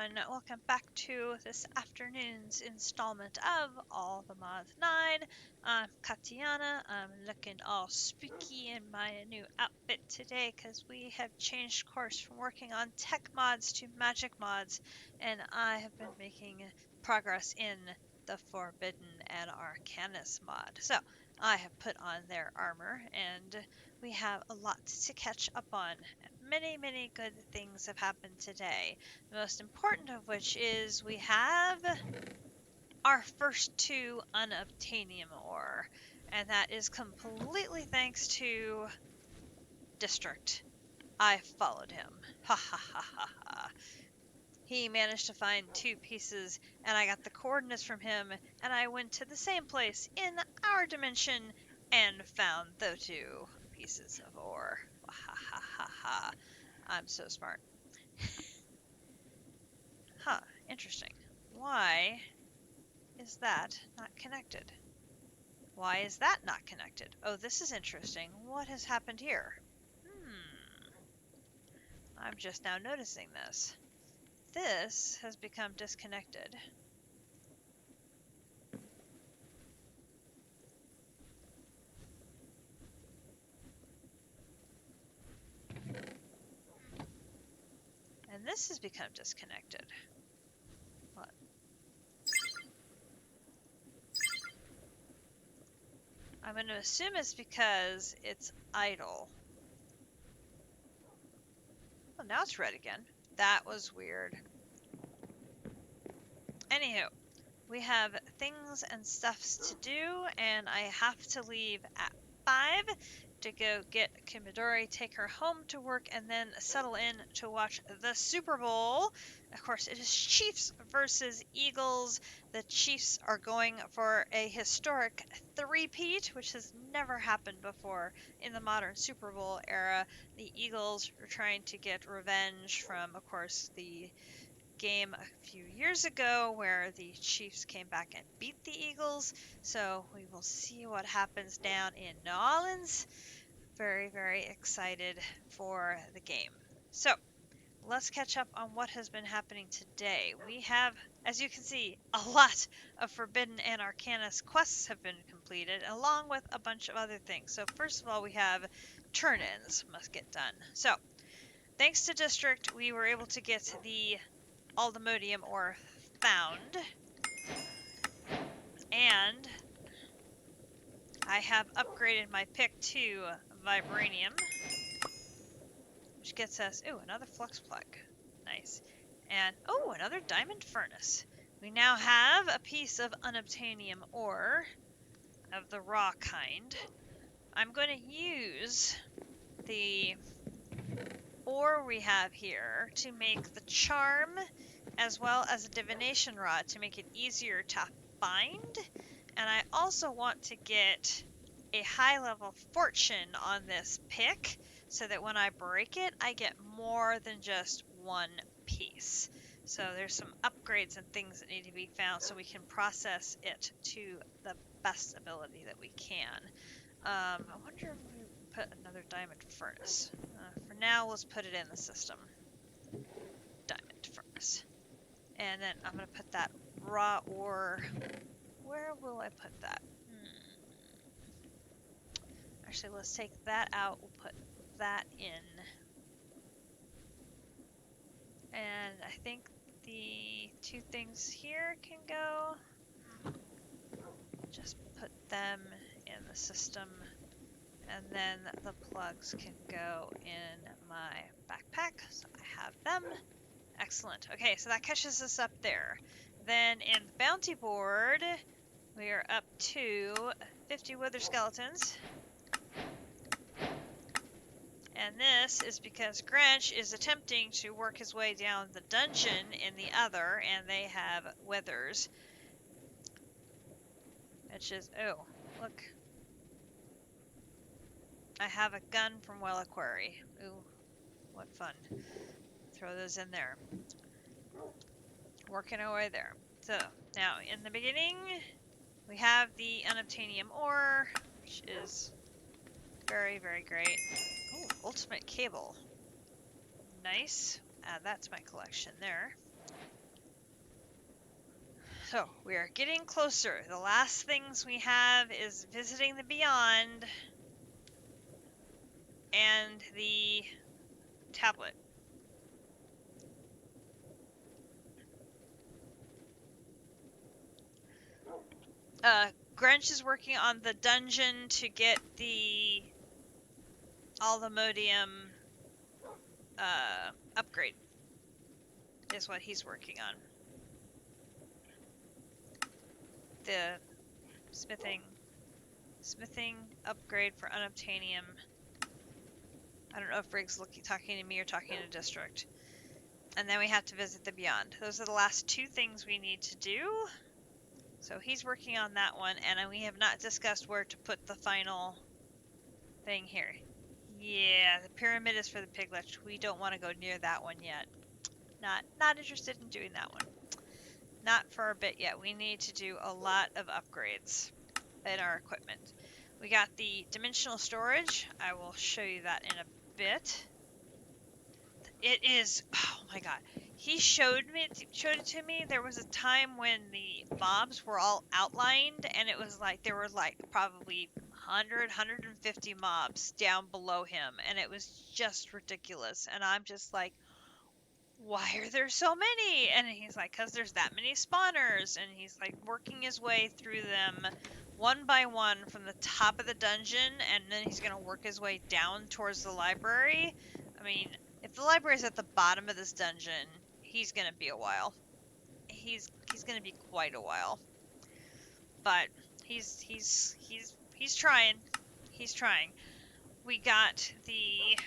everyone, welcome back to this afternoon's installment of All the Mods 9. I'm Katiana. I'm looking all spooky in my new outfit today because we have changed course from working on tech mods to magic mods, and I have been making progress in the Forbidden and Arcanus mod. So I have put on their armor, and we have a lot to catch up on. Many good things have happened today. The most important of which is we have our first two Unobtainium ore, and that is completely thanks to District. I followed him. Ha ha ha ha ha. He managed to find two pieces, and I got the coordinates from him, and I went to the same place in our dimension and found the two pieces of ore. Ha ha ha ha. I'm so smart. Huh, interesting. Why is that not connected? Why is that not connected? Oh, this is interesting. What has happened here? I'm just now noticing this. This has become disconnected. And this has become disconnected. What? I'm going to assume it's because it's idle. Oh, now it's red again. That was weird. Anywho, we have things and stuffs to do, and I have to leave at 5 to go get Kimidori, take her home to work, and then settle in to watch the Super Bowl. Of course, it is Chiefs versus Eagles. The Chiefs are going for a historic three-peat, which has never happened before in the modern Super Bowl era. The Eagles are trying to get revenge from, of course, the game a few years ago where the Chiefs came back and beat the Eagles. So we will see what happens down in New Orleans. Very excited for the game. So let's catch up on what has been happening today. We have, as you can see, a lot of Forbidden and Arcanus quests have been completed, along with a bunch of other things. So first of all, we have turn-ins must get done. So thanks to District, we were able to get the Unobtainium ore found, and I have upgraded my pick to Vibranium, which gets us, ooh, another flux plug. Nice. And, oh, another diamond furnace. We now have a piece of Unobtainium ore of the raw kind. I'm going to use the ore we have here to make the charm as well as a divination rod to make it easier to find. And I also want to get a high level fortune on this pick so that when I break it, I get more than just one piece. So there's some upgrades and things that need to be found so we can process it to the best ability that we can. I wonder if we put another diamond furnace. For now, let's put it in the system. Diamond furnace. And then I'm going to put that raw ore. Where will I put that? Actually, let's take that out. We'll put that in. And I think the two things here can go. Just put them in the system. And then the plugs can go in my backpack. So I have them. Excellent. Okay, so that catches us up there. Then in the bounty board, we are up to 50 wither skeletons. And this is because Grinch is attempting to work his way down the dungeon in the other, and they have withers. Which is, oh, look. I have a gun from Wella Quarry. Ooh, what fun. Throw those in there. Working our way there. So, now, in the beginning, we have the Unobtainium ore, which is very great. Oh, ultimate cable. Nice. Add that to my collection there. So we are getting closer. The last things we have is visiting the Beyond and the tablet. Grench is working on the dungeon to get the Alumodium upgrade. Is what he's working on. The smithing upgrade for Unobtainium. I don't know if Rig's talking to me or talking to District. And then we have to visit the Beyond. Those are the last two things we need to do. So he's working on that one, and we have not discussed where to put the final thing here. Yeah, the pyramid is for the piglet. We don't want to go near that one yet. Not interested in doing that one. Not for a bit yet. We need to do a lot of upgrades in our equipment. We got the dimensional storage. I will show you that in a bit. It is, oh my god. He showed it to me. There was a time when the mobs were all outlined, and it was like there were like probably 150 mobs down below him, and it was just ridiculous. And I'm just like, why are there so many? And he's like, because there's that many spawners. And he's like working his way through them one by one from the top of the dungeon, and then he's going to work his way down towards the library. I mean, if the library is at the bottom of this dungeon, he's going to be a while. He's going to be quite a while. But he's trying. He's trying. We got the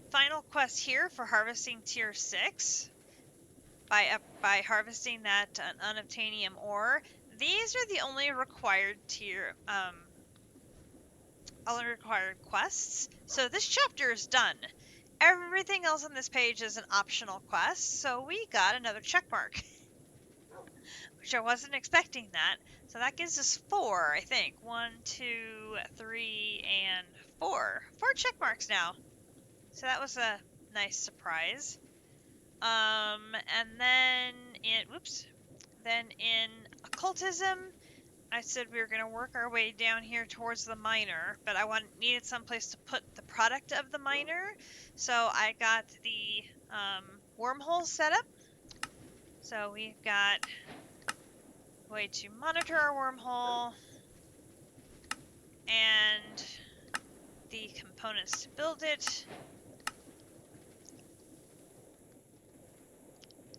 final quest here for harvesting tier 6 by harvesting that unobtainium ore. These are the only required quests. So this chapter is done. Everything else on this page is an optional quest, so we got another check mark. Which I wasn't expecting that. So that gives us 4, I think. 1, 2, 3, and 4. 4 check marks now. So that was a nice surprise. And then in occultism, I said we were going to work our way down here towards the miner, but I needed someplace to put the product of the miner, so I got the wormhole set up. So we've got a way to monitor our wormhole, and the components to build it.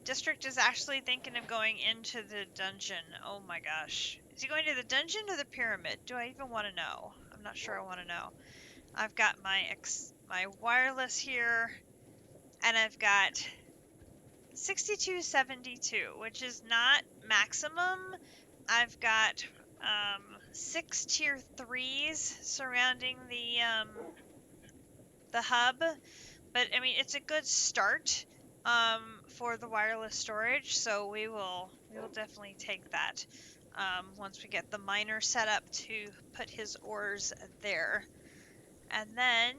District is actually thinking of going into the dungeon. Oh my gosh. Is he going to the dungeon or the pyramid? Do I even want to know? I'm not sure I want to know. I've got my wireless here, and I've got 6272, which is not maximum. I've got 6 tier 3s surrounding the hub, but I mean it's a good start for the wireless storage, so we will definitely take that once we get the miner set up to put his ores there. And then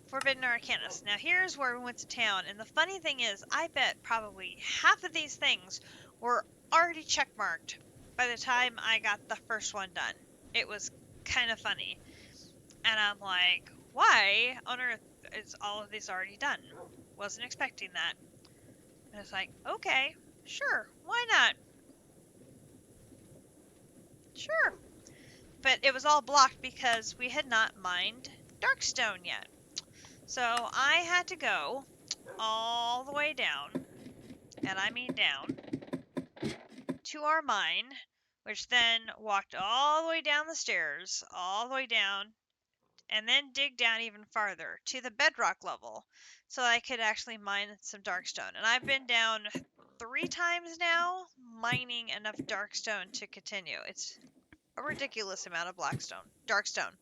Forbidden Arcanus. Now here's where we went to town, and the funny thing is, I bet probably half of these things were already checkmarked by the time I got the first one done. It was kind of funny. And I'm like, why on earth is all of this already done? Wasn't expecting that. And it's like, okay, sure, why not? Sure. But it was all blocked because we had not mined Darkstone yet. So I had to go all the way down, and I mean down, to our mine, which then walked all the way down the stairs, all the way down, and then dig down even farther to the bedrock level so I could actually mine some darkstone. And I've been down 3 times now mining enough darkstone to continue. It's a ridiculous amount of darkstone,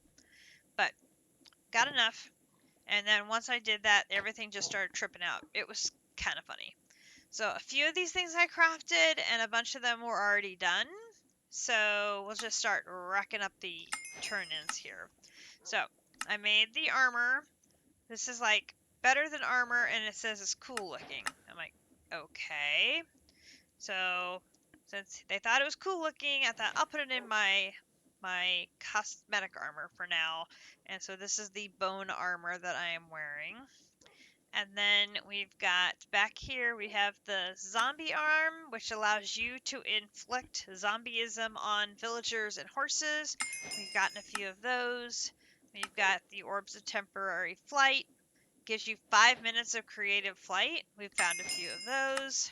but got enough. And then once I did that, everything just started tripping out. It was kind of funny. So a few of these things I crafted, and a bunch of them were already done. So we'll just start racking up the turn-ins here. So I made the armor. This is like better than armor, and it says it's cool looking. I'm like, okay. So since they thought it was cool looking, I thought I'll put it in my cosmetic armor for now. And so this is the bone armor that I am wearing. And then we've got back here, we have the zombie arm, which allows you to inflict zombieism on villagers and horses. We've gotten a few of those. We've got the orbs of temporary flight, gives you 5 minutes of creative flight. We've found a few of those.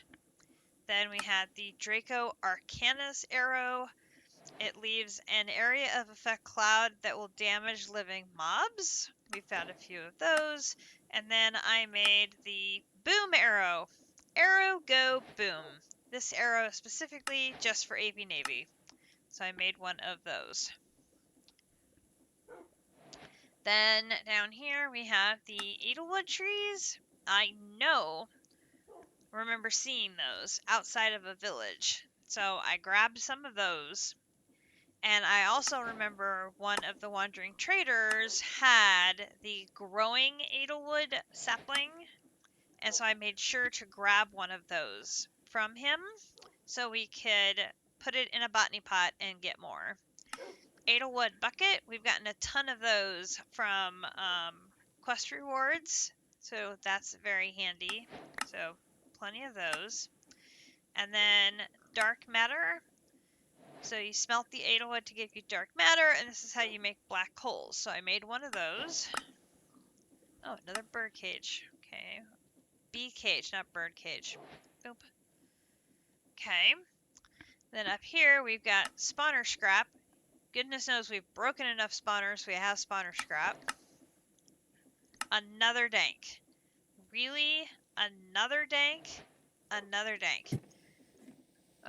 Then we had the Draco Arcanus arrow. It leaves an area of effect cloud that will damage living mobs. We found a few of those. And then I made the boom arrow. Arrow go boom. This arrow is specifically just for AV Navy. So I made one of those. Then down here we have the Edelwood trees. I remember seeing those outside of a village. So I grabbed some of those. And I also remember one of the wandering traders had the growing Edelwood sapling. And so I made sure to grab one of those from him so we could put it in a botany pot and get more. Edelwood bucket, we've gotten a ton of those from quest rewards. So that's very handy. So plenty of those. And then dark matter. So you smelt the Edelwood to give you dark matter, and this is how you make black holes. So I made one of those. Oh, another bird cage. Okay. Bee cage, not bird cage. Boop. Okay. Then up here, we've got spawner scrap. Goodness knows we've broken enough spawners, we have spawner scrap. Another dank. Really? Another dank? Another dank.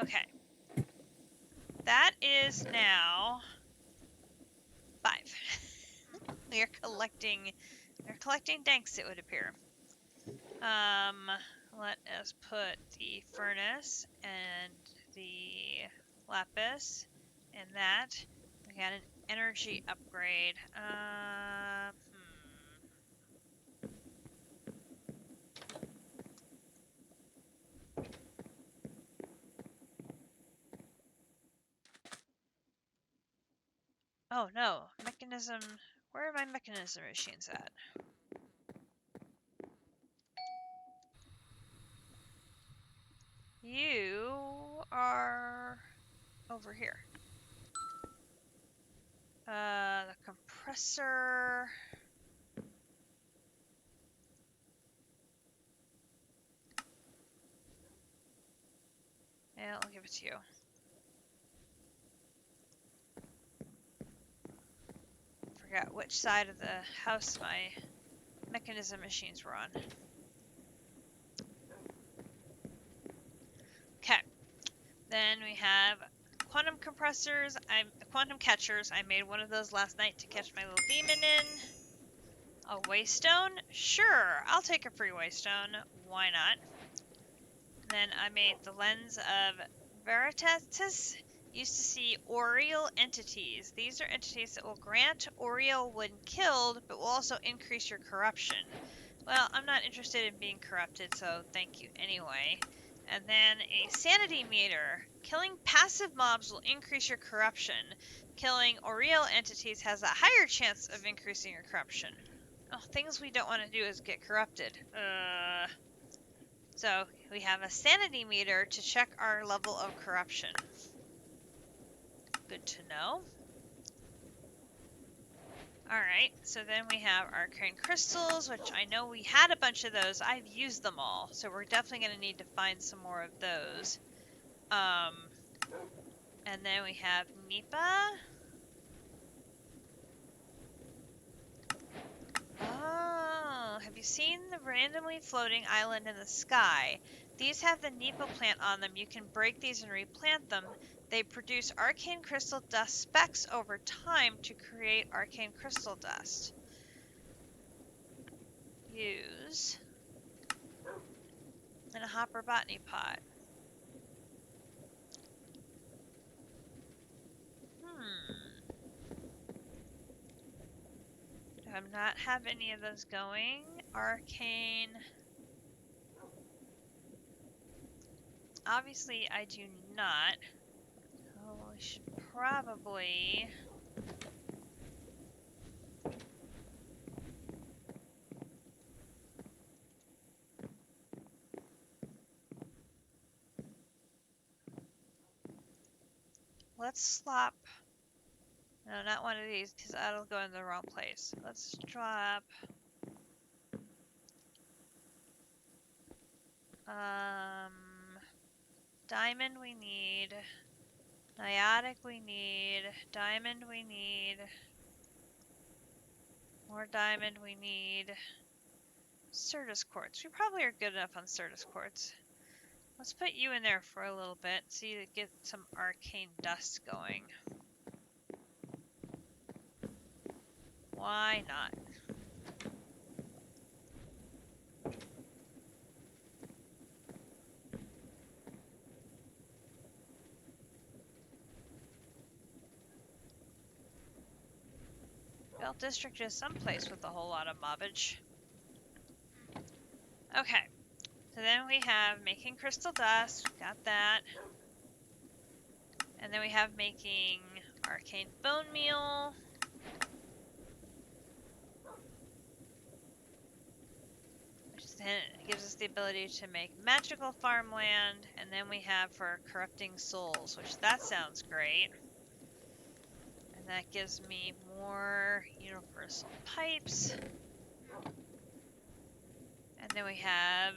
Okay. That is now 5. We're collecting danks, it would appear. Let us put the furnace and the lapis in that. We got an energy upgrade. Oh no, mechanism. Where are my mechanism machines at? You are over here. The compressor. Yeah, I'll give it to you. Forgot which side of the house my mechanism machines were on. Okay. Then we have quantum compressors. Quantum catchers. I made one of those last night to catch my little demon in. A waystone? Sure, I'll take a free waystone. Why not? Then I made the lens of Veritatis. Used to see Oriel entities. These are entities that will grant Oriel when killed, but will also increase your corruption. Well, I'm not interested in being corrupted, so thank you anyway. And then a sanity meter. Killing passive mobs will increase your corruption. Killing Oriel entities has a higher chance of increasing your corruption. Oh, things we don't want to do is get corrupted. So we have a sanity meter to check our level of corruption. Good to know. Alright, so then we have arcane crystals, which I know we had a bunch of those. I've used them all, so we're definitely going to need to find some more of those. And then we have Nipa. Oh, have you seen the randomly floating island in the sky? These have the Nipa plant on them. You can break these and replant them. They produce arcane crystal dust specks over time to create arcane crystal dust. Use in a hopper botany pot. Do I not have any of those going? Arcane. Obviously, I do not. Oh, we should probably... Let's swap... No, not one of these, because that'll go in the wrong place. Let's drop... Diamond we need. Niotic we need. Diamond we need. More diamond we need. Certus quartz. We probably are good enough on Certus quartz. Let's put you in there for a little bit, so you get some arcane dust going. Why not? Belt District is someplace with a whole lot of mobbage. Okay, so then we have making crystal dust, got that. And then we have making arcane bone meal. Which then gives us the ability to make magical farmland. And then we have for corrupting souls, which that sounds great. And that gives me more universal pipes. And then we have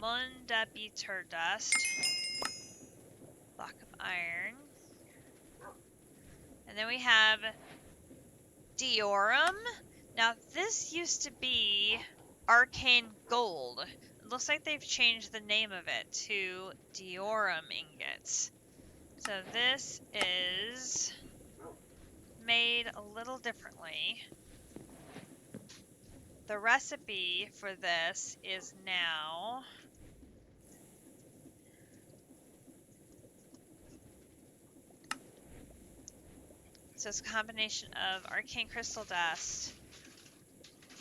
Mundabiter dust. Block of iron. And then we have Diorum. Now this used to be arcane gold. It looks like they've changed the name of it to Diorum ingots. So this is made a little differently. The recipe for this is now so it's a combination of arcane crystal dust,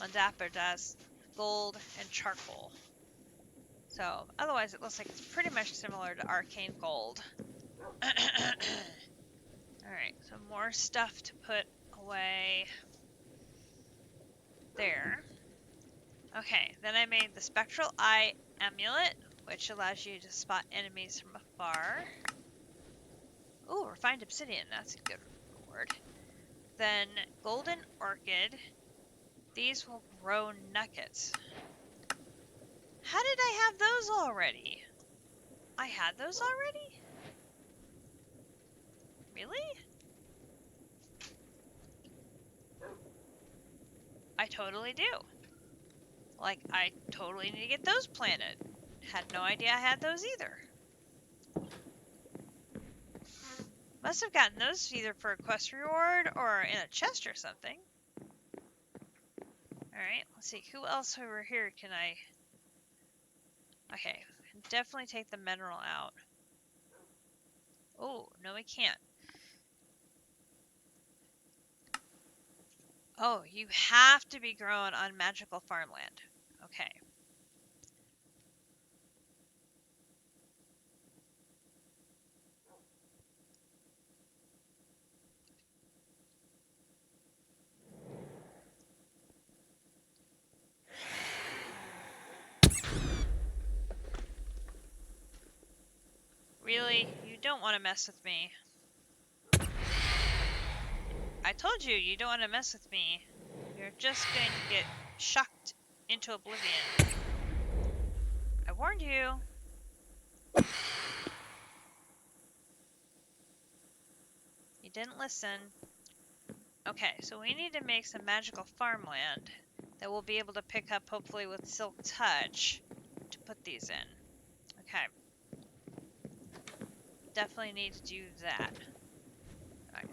Mundapper dust, gold, and charcoal. So otherwise it looks like it's pretty much similar to arcane gold. Alright, so more stuff to put away there. Okay, then I made the Spectral Eye Amulet, which allows you to spot enemies from afar. Ooh, refined obsidian, that's a good reward. Then Golden Orchid. These will grow nuggets. How did I have those already? I had those already? Really? I totally do. Like, I totally need to get those planted. Had no idea I had those either. Must have gotten those either for a quest reward or in a chest or something. Alright, let's see. Who else over here can I... Okay, definitely take the mineral out. Oh, no we can't. Oh, you have to be grown on magical farmland. Okay. Really? You don't want to mess with me. I told you, you don't want to mess with me. You're just going to get shocked into oblivion. I warned you. You didn't listen. Okay, so we need to make some magical farmland that we'll be able to pick up hopefully with Silk Touch to put these in. Okay. Definitely need to do that.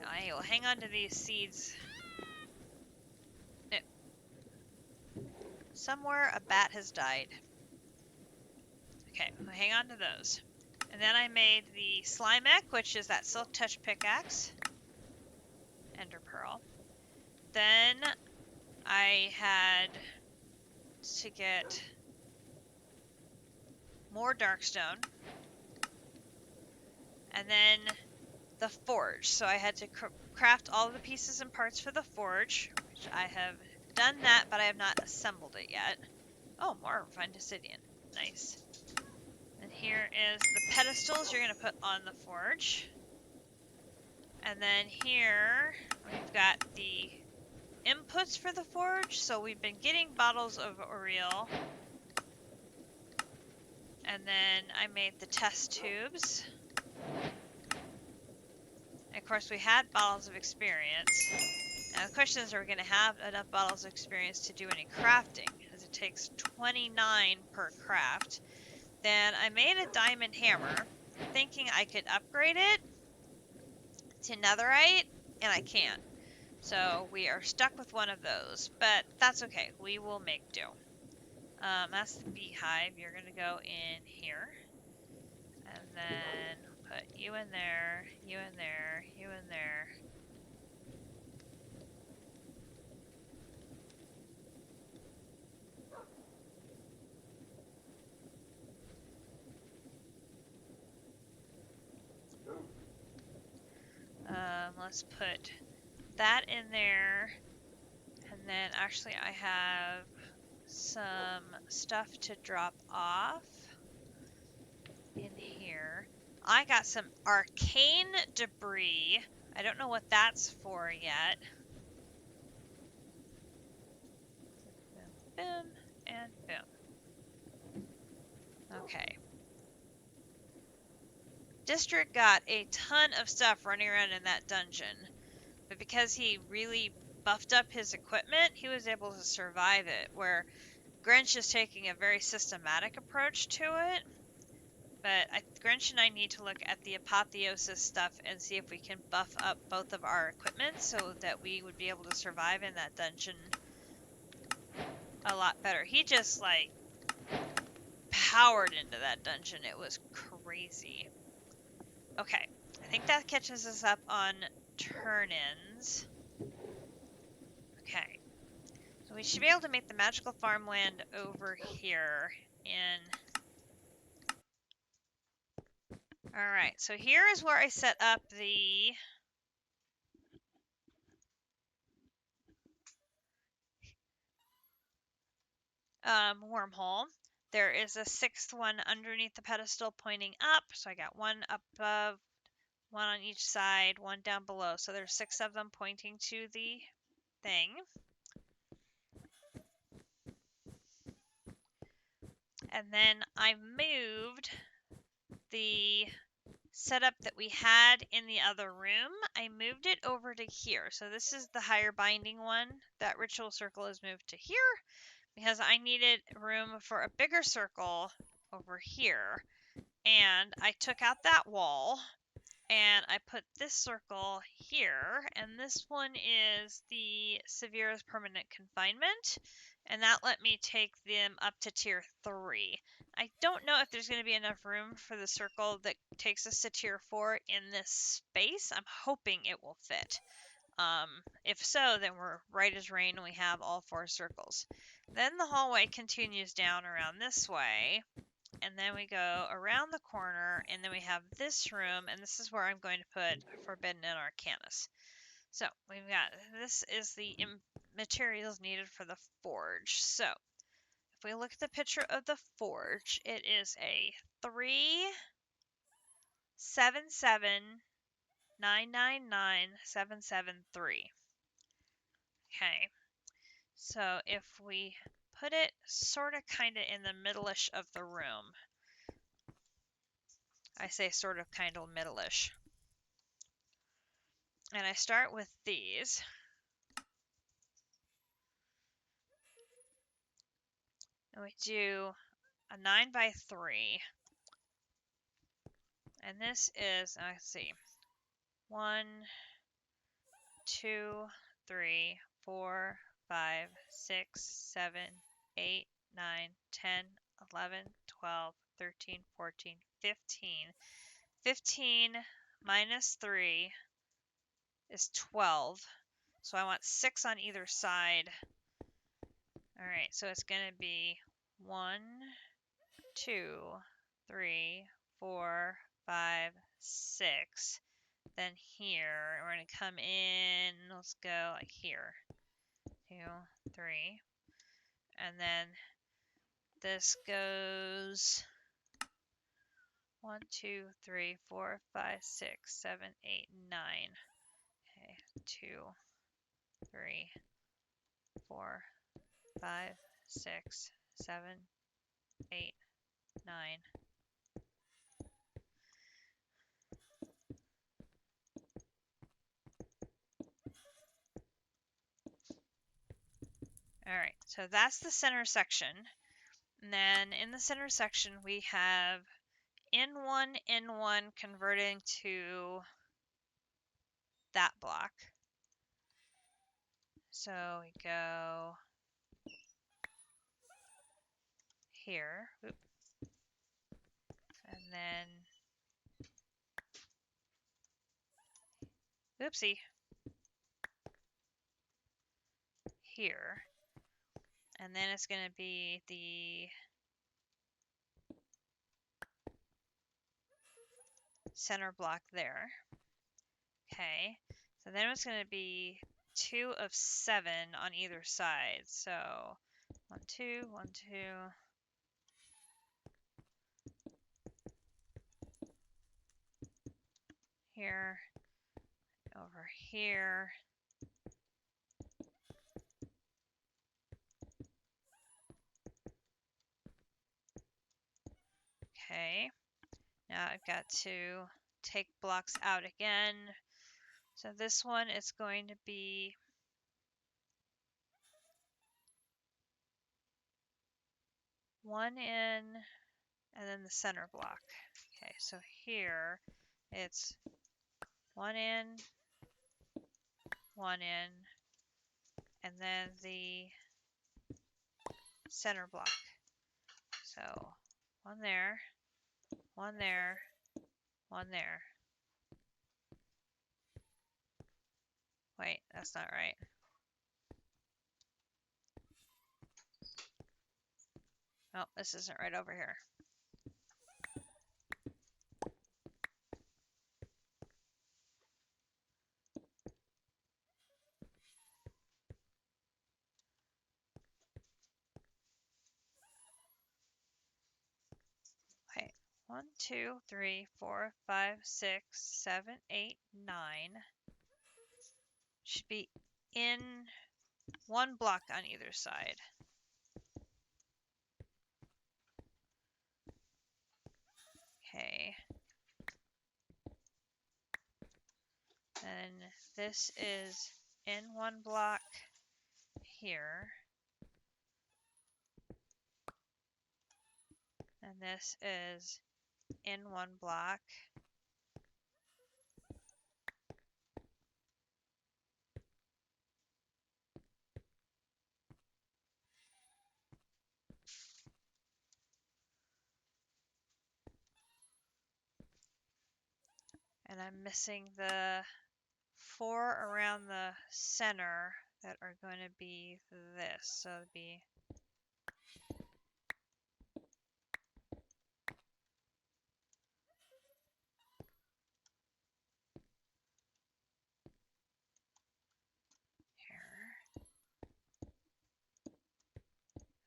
I will hang on to these seeds. Somewhere a bat has died. Okay, I'll hang on to those. And then I made the Slimeck, which is that Silk Touch pickaxe. Ender Pearl. Then I had to get more darkstone, and then the forge. So I had to craft all the pieces and parts for the forge, which I have done that, but I have not assembled it yet. Oh, more refined obsidian. Nice. And here is the pedestals you're going to put on the forge. And then here we've got the inputs for the forge. So we've been getting bottles of Oriel. And then I made the test tubes. And of course we had bottles of experience. Now the question is, are we going to have enough bottles of experience to do any crafting? Because it takes 29 per craft. Then I made a diamond hammer, thinking I could upgrade it to netherite, and I can't. So we are stuck with one of those, but that's okay. We will make do. That's the beehive. You're going to go in here, and then put you in there, you in there, you in there. Let's put that in there, and then actually I have some stuff to drop off in here. I got some arcane debris. I don't know what that's for yet. Boom, boom, and boom. Okay. District got a ton of stuff running around in that dungeon, but because he really buffed up his equipment, he was able to survive it, where Grinch is taking a very systematic approach to it. But Grinch and I need to look at the apotheosis stuff and see if we can buff up both of our equipment so that we would be able to survive in that dungeon a lot better. He just, like, powered into that dungeon. It was crazy. Okay, I think that catches us up on turn-ins. Okay, so we should be able to make the magical farmland over here in... Alright, so here is where I set up the wormhole. There is a 6th one underneath the pedestal pointing up, so I got one up above, one on each side, one down below. So there's 6 of them pointing to the thing. And then I moved the setup that we had in the other room. I moved it over to here. So this is the higher binding one. That ritual circle is moved to here because I needed room for a bigger circle over here. And I took out that wall and I put this circle here, and this one is the severest permanent confinement, and that let me take them up to tier 3. I don't know if there's going to be enough room for the circle that takes us to tier 4 in this space. I'm hoping it will fit. If so, then we're right as rain and we have all 4 circles. Then the hallway continues down around this way, and then we go around the corner, and then we have this room, and this is where I'm going to put Forbidden and Arcanus. So we've got, this is the materials needed for the forge. So if we look at the picture of the forge, it is a 377999773. Okay, so if we put it sort of kind of in the middle-ish of the room, I say sort of kind of middle-ish. And I start with these. And we do a 9 by 3. And this is, let's see, 1, 2, 3, 4, 5, 6, 7, 8, 9, 10, 11, 12, 13, 14, 15. 15 minus 3 is 12. So I want 6 on either side. Alright, so it's going to be 1, 2, 3, 4, 5, 6. Then here, we're going to come in, let's go like here. 2, 3. And then this goes 1, 2, 3, 4, 5, 6, 7, 8, 9. Okay, 2, 3, 4, 5, 6, 7, 8, 9. All right, so that's the center section. And then in the center section, we have N1, N1 converting to that block. So we go here, and then, oopsie, here. And then it's going to be the center block there. Okay, so then it's going to be 2 of 7 on either side. So 1, 2, 1, 2. Here, over here. Okay, now I've got to take blocks out again. So this one is going to be one in and then the center block. Okay, so here it's one in, and then the center block. So one there, one there, one there. Wait, that's not right. Oh, this isn't right over here. Okay, 1, 2, 3, 4, 5, 6, 7, 8, 9. Should be in one block on either side. Okay. And this is in one block here. And this is in one block. And I'm missing the 4 around the center that are going to be this. So it'd be here,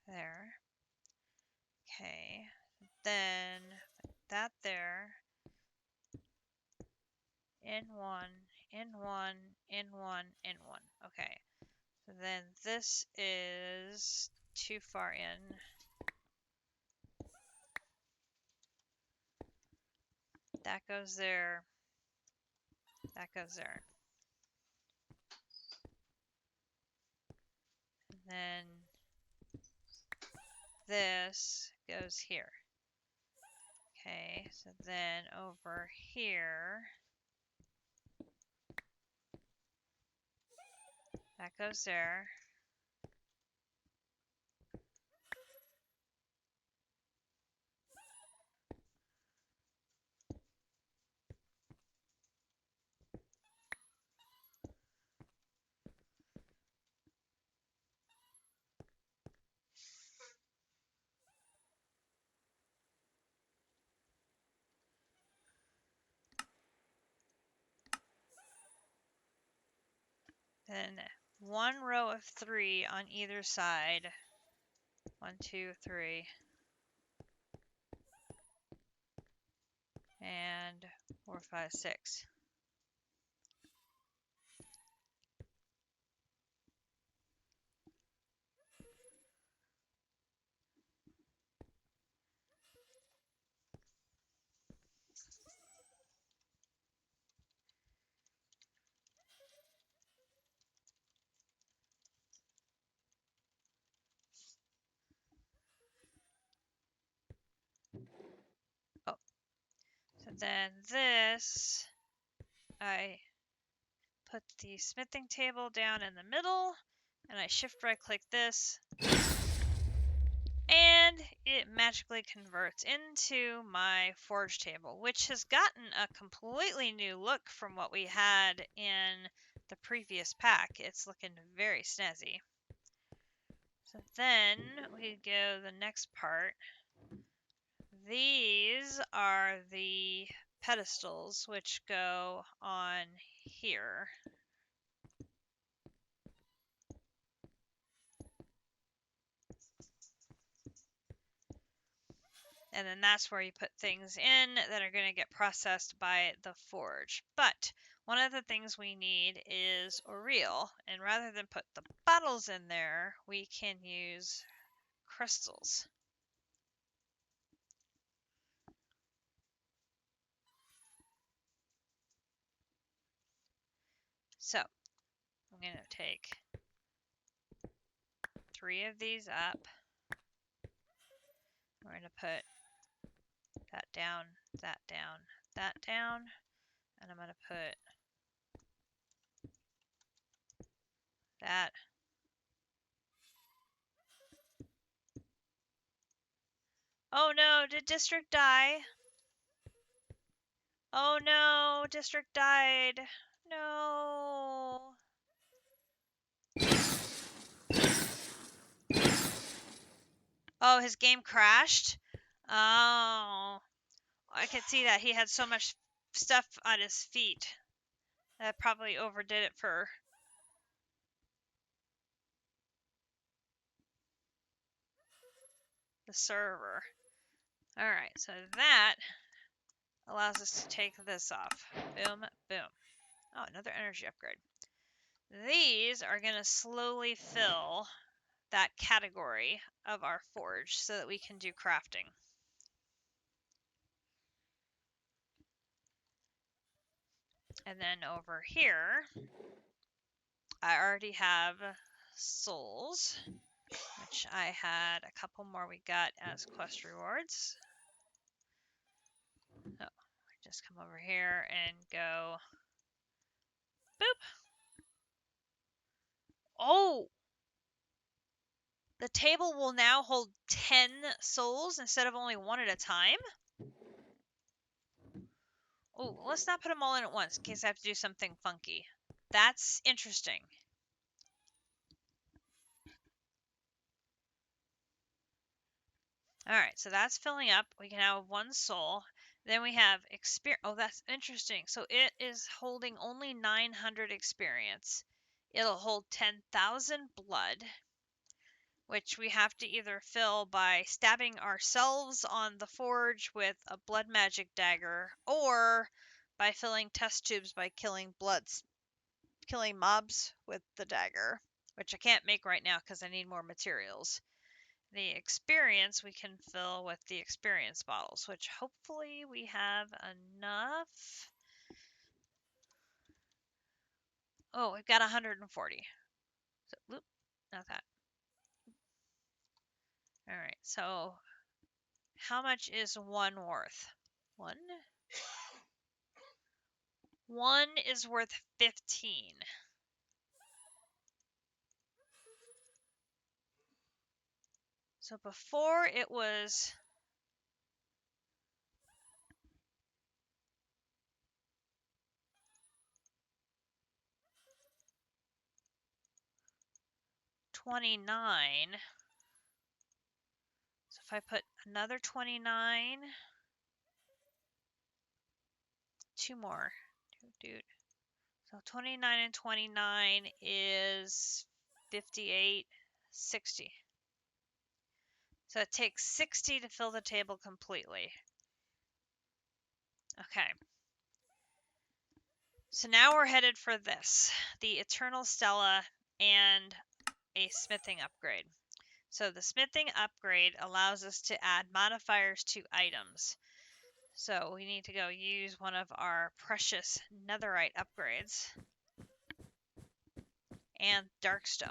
there. Okay, then that there, in one, in one, in one, in one. Okay, so then this is too far in. That goes there. That goes there. And then this goes here. Okay, so then over here, that goes there. Then 1 row of 3 on either side. 1, 2, 3. And 4, 5, 6. Oh, so then this, I put the smithing table down in the middle, and I shift right click this, and it magically converts into my forge table, which has gotten a completely new look from what we had in the previous pack. It's looking very snazzy. So then we go the next part. These are the pedestals which go on here. And then that's where you put things in that are going to get processed by the forge. But one of the things we need is Aureal, and rather than put the bottles in there, we can use crystals. So I'm going to take 3 of these up. We're going to put that down, that down, that down, and I'm going to put that. Oh no, did District die? Oh no, District died. No. Oh, his game crashed? Oh. I could see that. He had so much stuff on his feet. That probably overdid it for the server. Alright, so that allows us to take this off. Boom, boom. Oh, another energy upgrade. These are going to slowly fill that category of our forge so that we can do crafting. And then over here, I already have souls, which I had a couple more we got as quest rewards. So just come over here and go boop. Oh! The table will now hold 10 souls instead of only 1 at a time? Oh, let's not put them all in at once in case I have to do something funky. That's interesting. Alright, so that's filling up. We can have 1 soul. Then we have experience. Oh, that's interesting. So it is holding only 900 experience. It'll hold 10,000 blood, which we have to either fill by stabbing ourselves on the forge with a blood magic dagger, or by filling test tubes by killing mobs with the dagger, which I can't make right now because I need more materials. The experience we can fill with the experience bottles, which hopefully we have enough. Oh, we've got 140. So, whoop, not that. All right, so how much is 1 worth? 1? 1 is worth 15. So before it was 29. So if I put another 29, 2 more. Dude. So 29 and 29 is 58, 60. So it takes 60 to fill the table completely. Okay. So now we're headed for this, the Eternal Stella and a smithing upgrade. So the smithing upgrade allows us to add modifiers to items. So we need to go use one of our precious netherite upgrades and darkstone.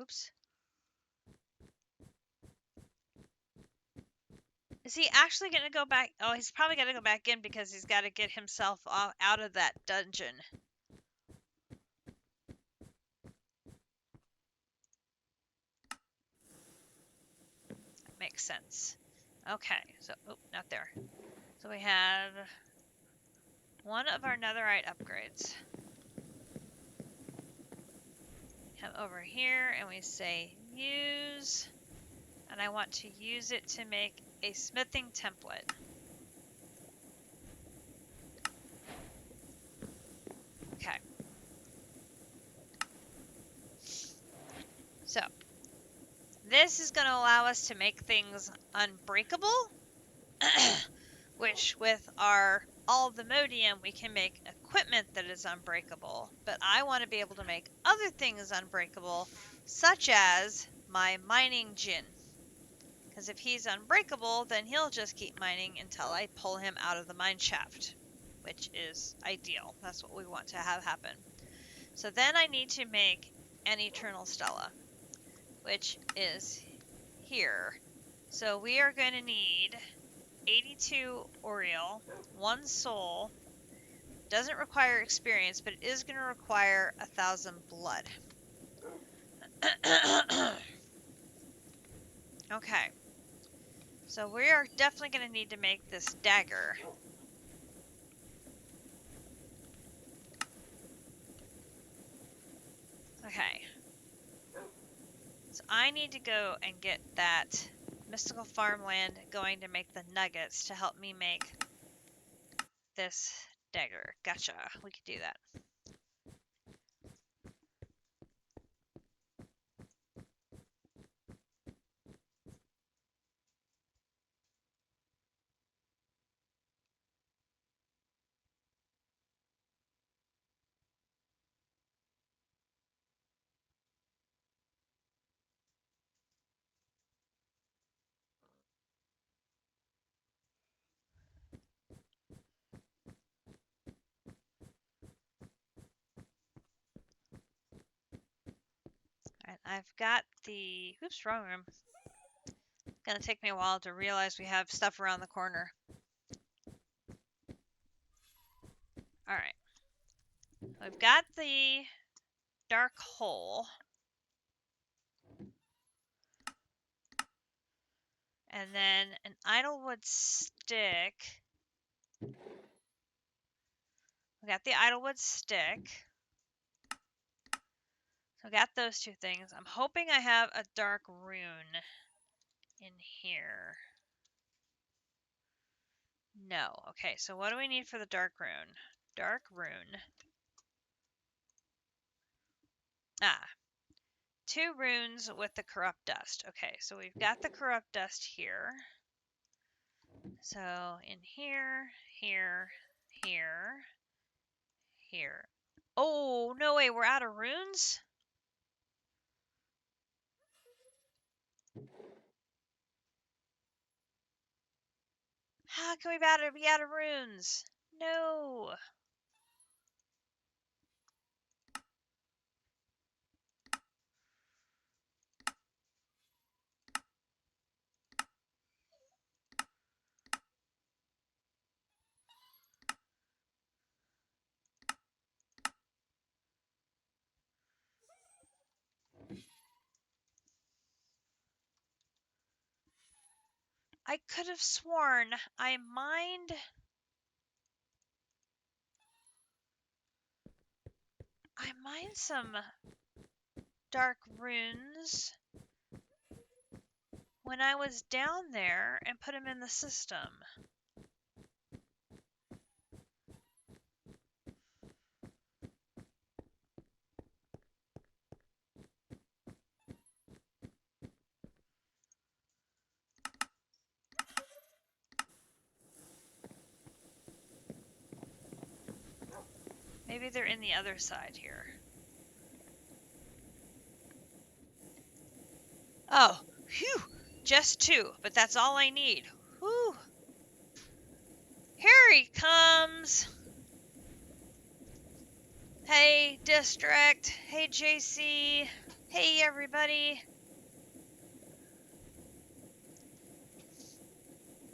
Oops. Is he actually going to go back? Oh, he's probably got to go back in because he's got to get himself out of that dungeon. That makes sense. Okay, so, oh, not there. So we have one of our netherite upgrades. Come over here and we say use, and I want to use it to make a smithing template. Okay. So, this is going to allow us to make things unbreakable, which with our Unobtainium we can make equipment that is unbreakable, but I want to be able to make other things unbreakable, such as my mining djinn. Because if he's unbreakable, then he'll just keep mining until I pull him out of the mine shaft, which is ideal. That's what we want to have happen. So then I need to make an Eternal Stella, which is here. So we are going to need 82 Oriel, 1 soul. Doesn't require experience, but it is going to require 1,000 blood. Okay. So we are definitely going to need to make this dagger. Okay. So I need to go and get that mystical farmland going to make the nuggets to help me make this dagger. Gotcha. We could do that. Alright, I've got the... Oops, wrong room. It's gonna take me a while to realize we have stuff around the corner. Alright. We've got the dark hole. And then an idlewood stick. We got the idlewood stick. So I got those two things. I'm hoping I have a dark rune in here. No. Okay, so what do we need for the dark rune? Dark rune. Ah. 2 runes with the corrupt dust. Okay, so we've got the corrupt dust here. So in here, here, here, here. Oh, no way, we're out of runes? How can we be out of runes? No. I could have sworn I mined some dark runes when I was down there and put them in the system. Maybe they're in the other side here. Oh, phew! Just 2, but that's all I need. Whew! Here he comes! Hey, District! Hey, JC! Hey, everybody!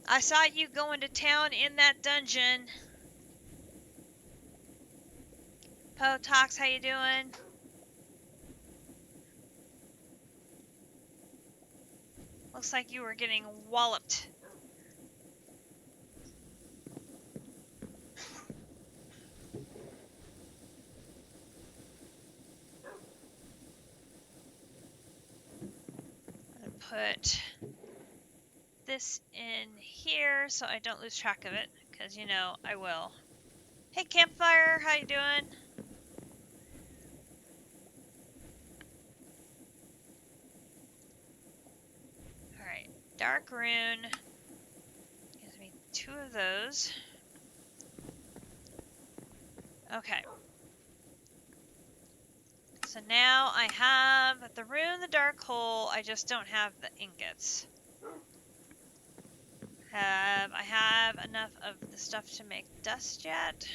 I saw you go into town in that dungeon. Potox, how you doing? Looks like you were getting walloped. I'm gonna put this in here so I don't lose track of it, because you know I will. Hey, Campfire, how you doing? Alright, Dark Rune gives me 2 of those. Okay. So now I have the Rune, the Dark Hole, I just don't have the ingots. I have enough of the stuff to make dust yet?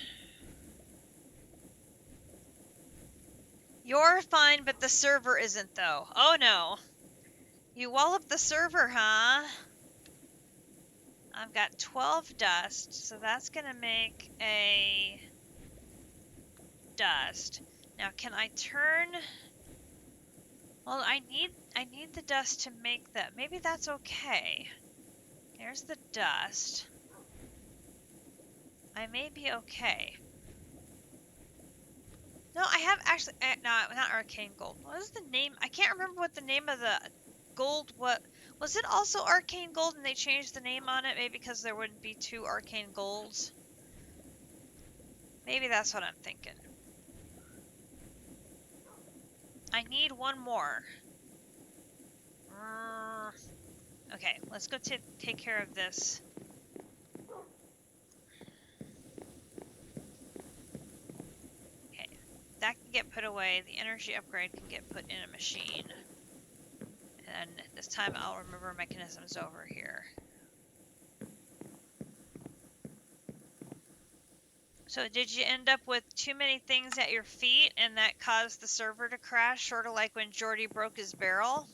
You're fine, but the server isn't, though. Oh no. You wallop the server, huh? I've got 12 dust, so that's gonna make a dust. Now, can I turn... Well, I need the dust to make that. Maybe that's okay. There's the dust. I may be okay. No, I have actually... no, not Arcane Gold. What is the name? I can't remember what the name of the gold... What was it also Arcane Gold and they changed the name on it? Maybe because there wouldn't be 2 Arcane Golds. Maybe that's what I'm thinking. I need 1 more. Okay, let's go take care of this. Okay, that can get put away. The energy upgrade can get put in a machine. And this time I'll remember mechanisms over here. So did you end up with too many things at your feet and that caused the server to crash, sort of like when Jordy broke his barrel?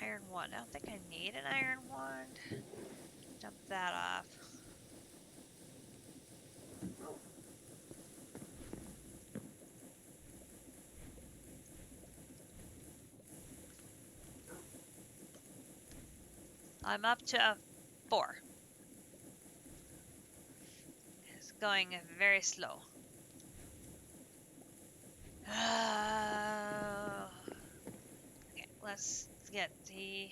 Iron wand. I don't think I need an iron wand. Dump that off. I'm up to 4. It's going very slow. Okay, let's get the...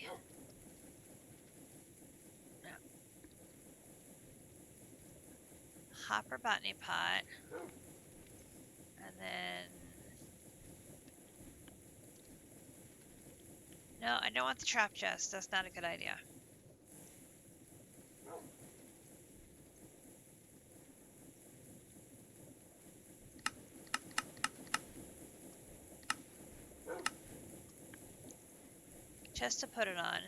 Hopper botany pot. And then... No, I don't want the trap chest. That's not a good idea. Chest to put it on.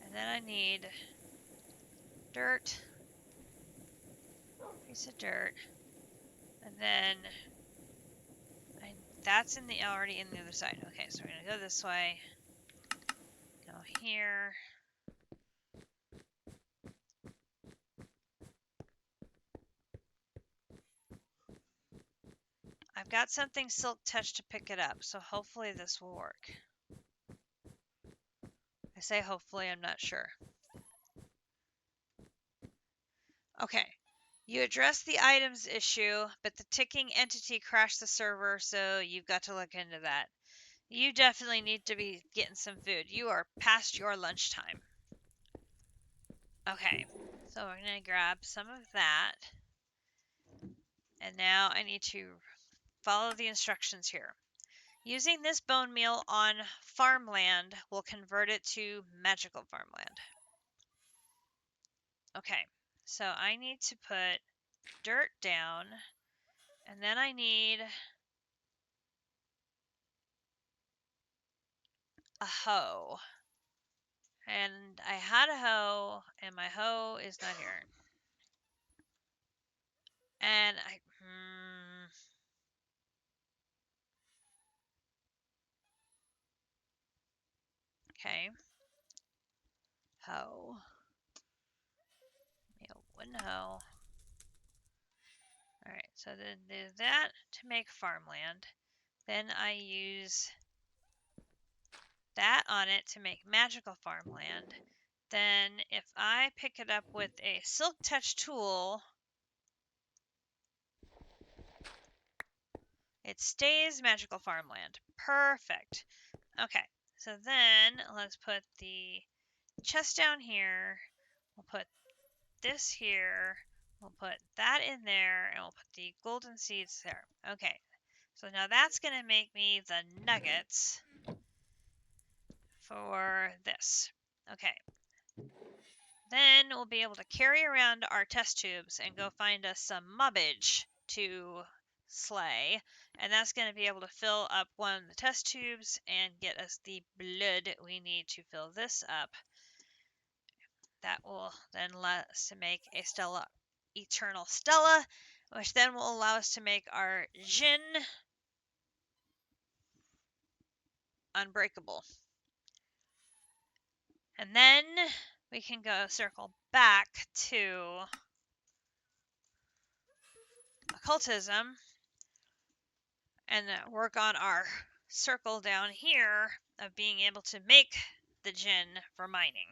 And then I need dirt. Piece of dirt. And then that's already in the other side. Okay, so we're gonna go this way. Go here. I've got something silk touch to pick it up, so hopefully this will work. I say hopefully, I'm not sure. Okay. You addressed the items issue, but the ticking entity crashed the server, so you've got to look into that. You definitely need to be getting some food. You are past your lunchtime. Okay, so we're going to grab some of that. And now I need to follow the instructions here. Using this bone meal on farmland will convert it to magical farmland. Okay, so I need to put dirt down, and then I need a hoe. And I had a hoe, and my hoe is not here. And okay. Hoe. Wooden hoe. Alright, so then there's that to make farmland. Then I use that on it to make magical farmland. Then if I pick it up with a silk touch tool, it stays magical farmland. Perfect. Okay, so then let's put the chest down here. We'll put this here. We'll put that in there, and we'll put the golden seeds there. Okay, so now that's going to make me the nuggets for this. Okay. Then we'll be able to carry around our test tubes and go find us some mobbage to slay. And that's going to be able to fill up one of the test tubes and get us the blood we need to fill this up. That will then allow us to make a Stella, Eternal Stella, which then will allow us to make our Jinn Unbreakable. And then we can go circle back to occultism and work on our circle down here of being able to make the Jinn for mining,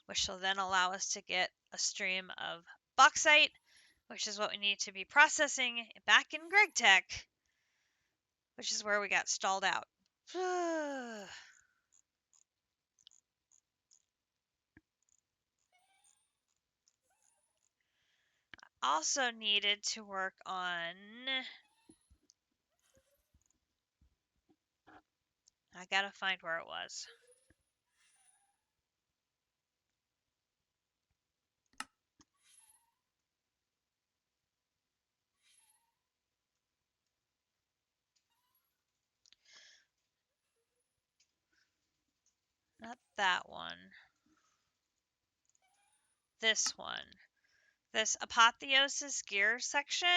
which will then allow us to get a stream of bauxite, which is what we need to be processing back in GregTech, which is where we got stalled out. Also needed to work on... I gotta find where it was. Not that one. This one. This Apotheosis gear section.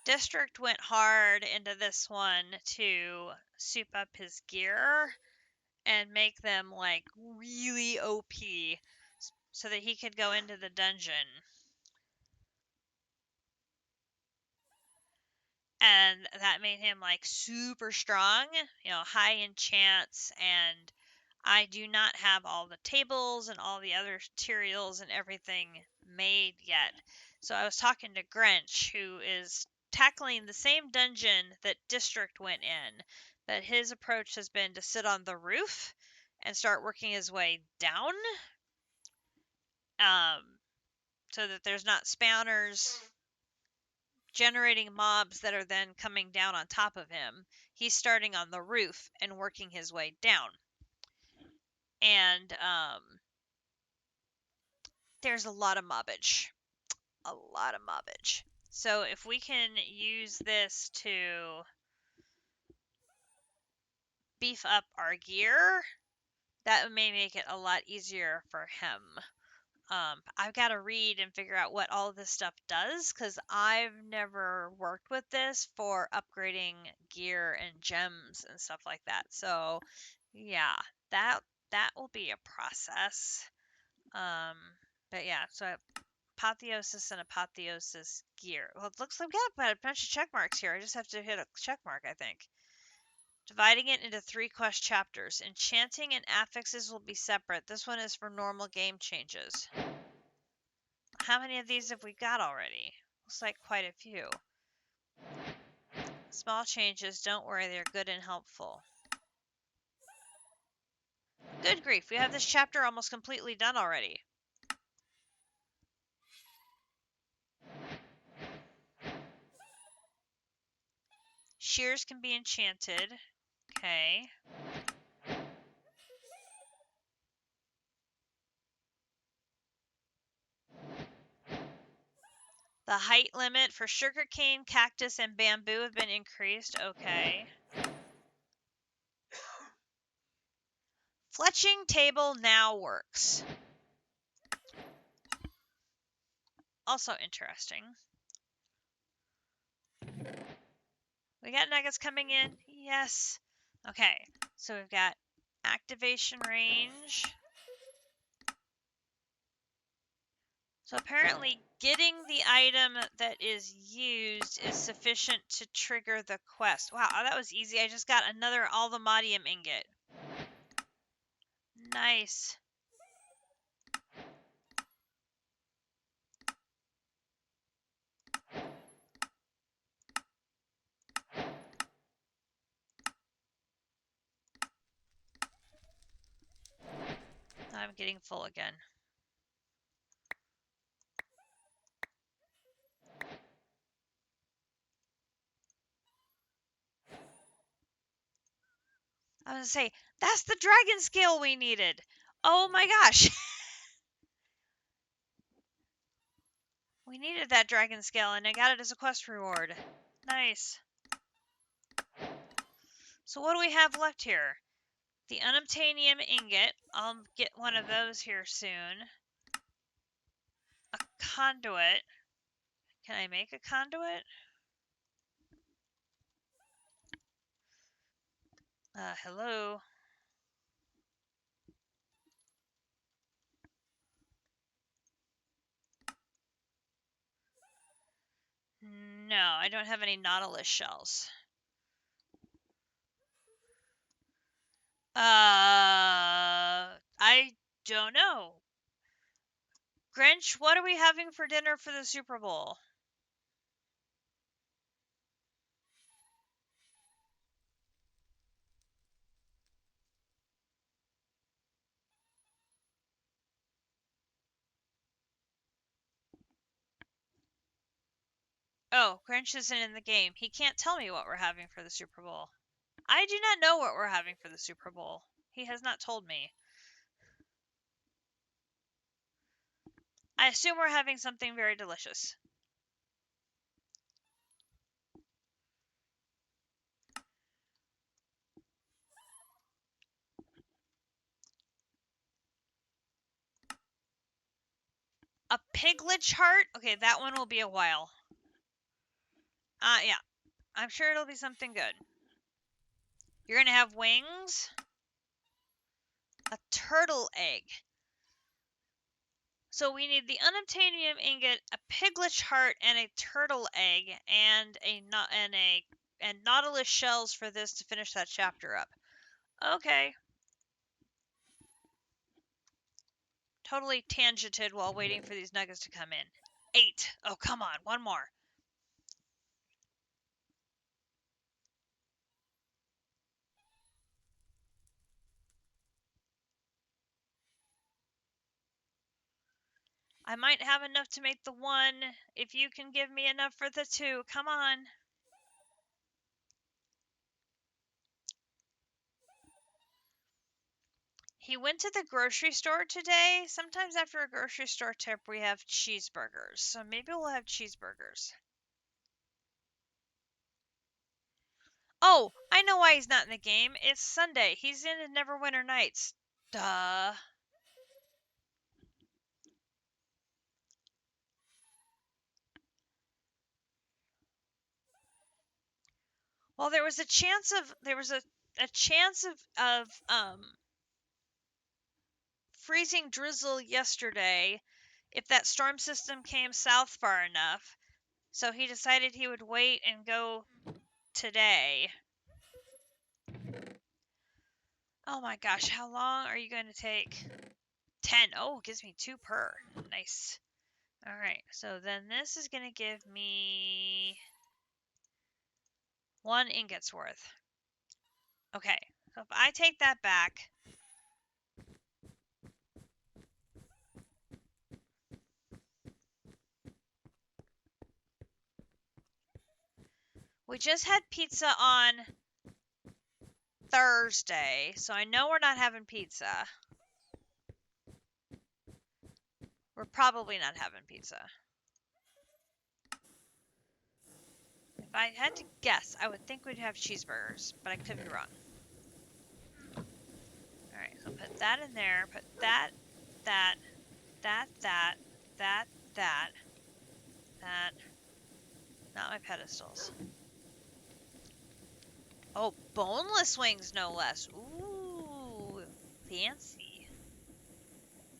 District went hard into this one to soup up his gear and make them like really OP so that he could go into the dungeon. And that made him like super strong, high in chance. And I do not have all the tables and all the other materials and everything made yet. So I was talking to Grinch, who is tackling the same dungeon that District went in, but his approach has been to sit on the roof and start working his way down, so that there's not spawners generating mobs that are then coming down on top of him. He's starting on the roof and working his way down. And there's a lot of mobbage. A lot of mobbage. So if we can use this to beef up our gear, that may make it a lot easier for him. I've got to read and figure out what all of this stuff does, because I've never worked with this for upgrading gear and gems and stuff like that. So yeah, that will be a process. But yeah, so Apotheosis and Apotheosis gear. Well, it looks like we got a bunch of check marks here. I just have to hit a check mark, I think. Dividing it into 3 quest chapters. Enchanting and affixes will be separate. This one is for normal game changes. How many of these have we got already? Looks like quite a few. Small changes, don't worry, they're good and helpful. Good grief, we have this chapter almost completely done already. Shears can be enchanted. Okay. The height limit for sugarcane, cactus, and bamboo have been increased. Okay. Fletching table now works. Also interesting. We got nuggets coming in. Yes. Okay. So we've got activation range. So apparently getting the item that is used is sufficient to trigger the quest. Wow, that was easy. I just got another Unobtainium ingot. Nice. I'm getting full again. I was gonna say, that's the dragon scale we needed. Oh my gosh. We needed that dragon scale and I got it as a quest reward. Nice. So what do we have left here? The Unobtainium ingot. I'll get one of those here soon. A conduit. Can I make a conduit? Hello? No, I don't have any Nautilus shells. I don't know. Grinch, what are we having for dinner for the Super Bowl? Oh, Grinch isn't in the game. He can't tell me what we're having for the Super Bowl. I do not know what we're having for the Super Bowl. He has not told me. I assume we're having something very delicious. A piglet heart? Okay, that one will be a while. Yeah. I'm sure it'll be something good. You're gonna have wings? A turtle egg. So we need the Unobtainium ingot, a piglet heart, and a turtle egg, and and Nautilus shells for this to finish that chapter up. Okay. Totally tangented while waiting for these nuggets to come in. 8. Oh, come on. One more. I might have enough to make the 1 if you can give me enough for the 2. Come on. He went to the grocery store today. Sometimes after a grocery store trip, we have cheeseburgers. So maybe we'll have cheeseburgers. Oh, I know why he's not in the game. It's Sunday. He's in Neverwinter Nights. Duh. Well, there was a chance of freezing drizzle yesterday if that storm system came south far enough. So he decided he would wait and go today. Oh my gosh, how long are you going to take? 10. Oh, gives me 2 per. Nice. Alright, so then this is going to give me 1 ingot's worth. Okay, so if I take that back, we just had pizza on Thursday, so I know we're not having pizza. We're probably not having pizza. If I had to guess, I would think we'd have cheeseburgers, but I could be wrong. Alright, so put that in there, put that, that, that, that, that, that, that. Not my pedestals. Oh, boneless wings, no less. Ooh, fancy.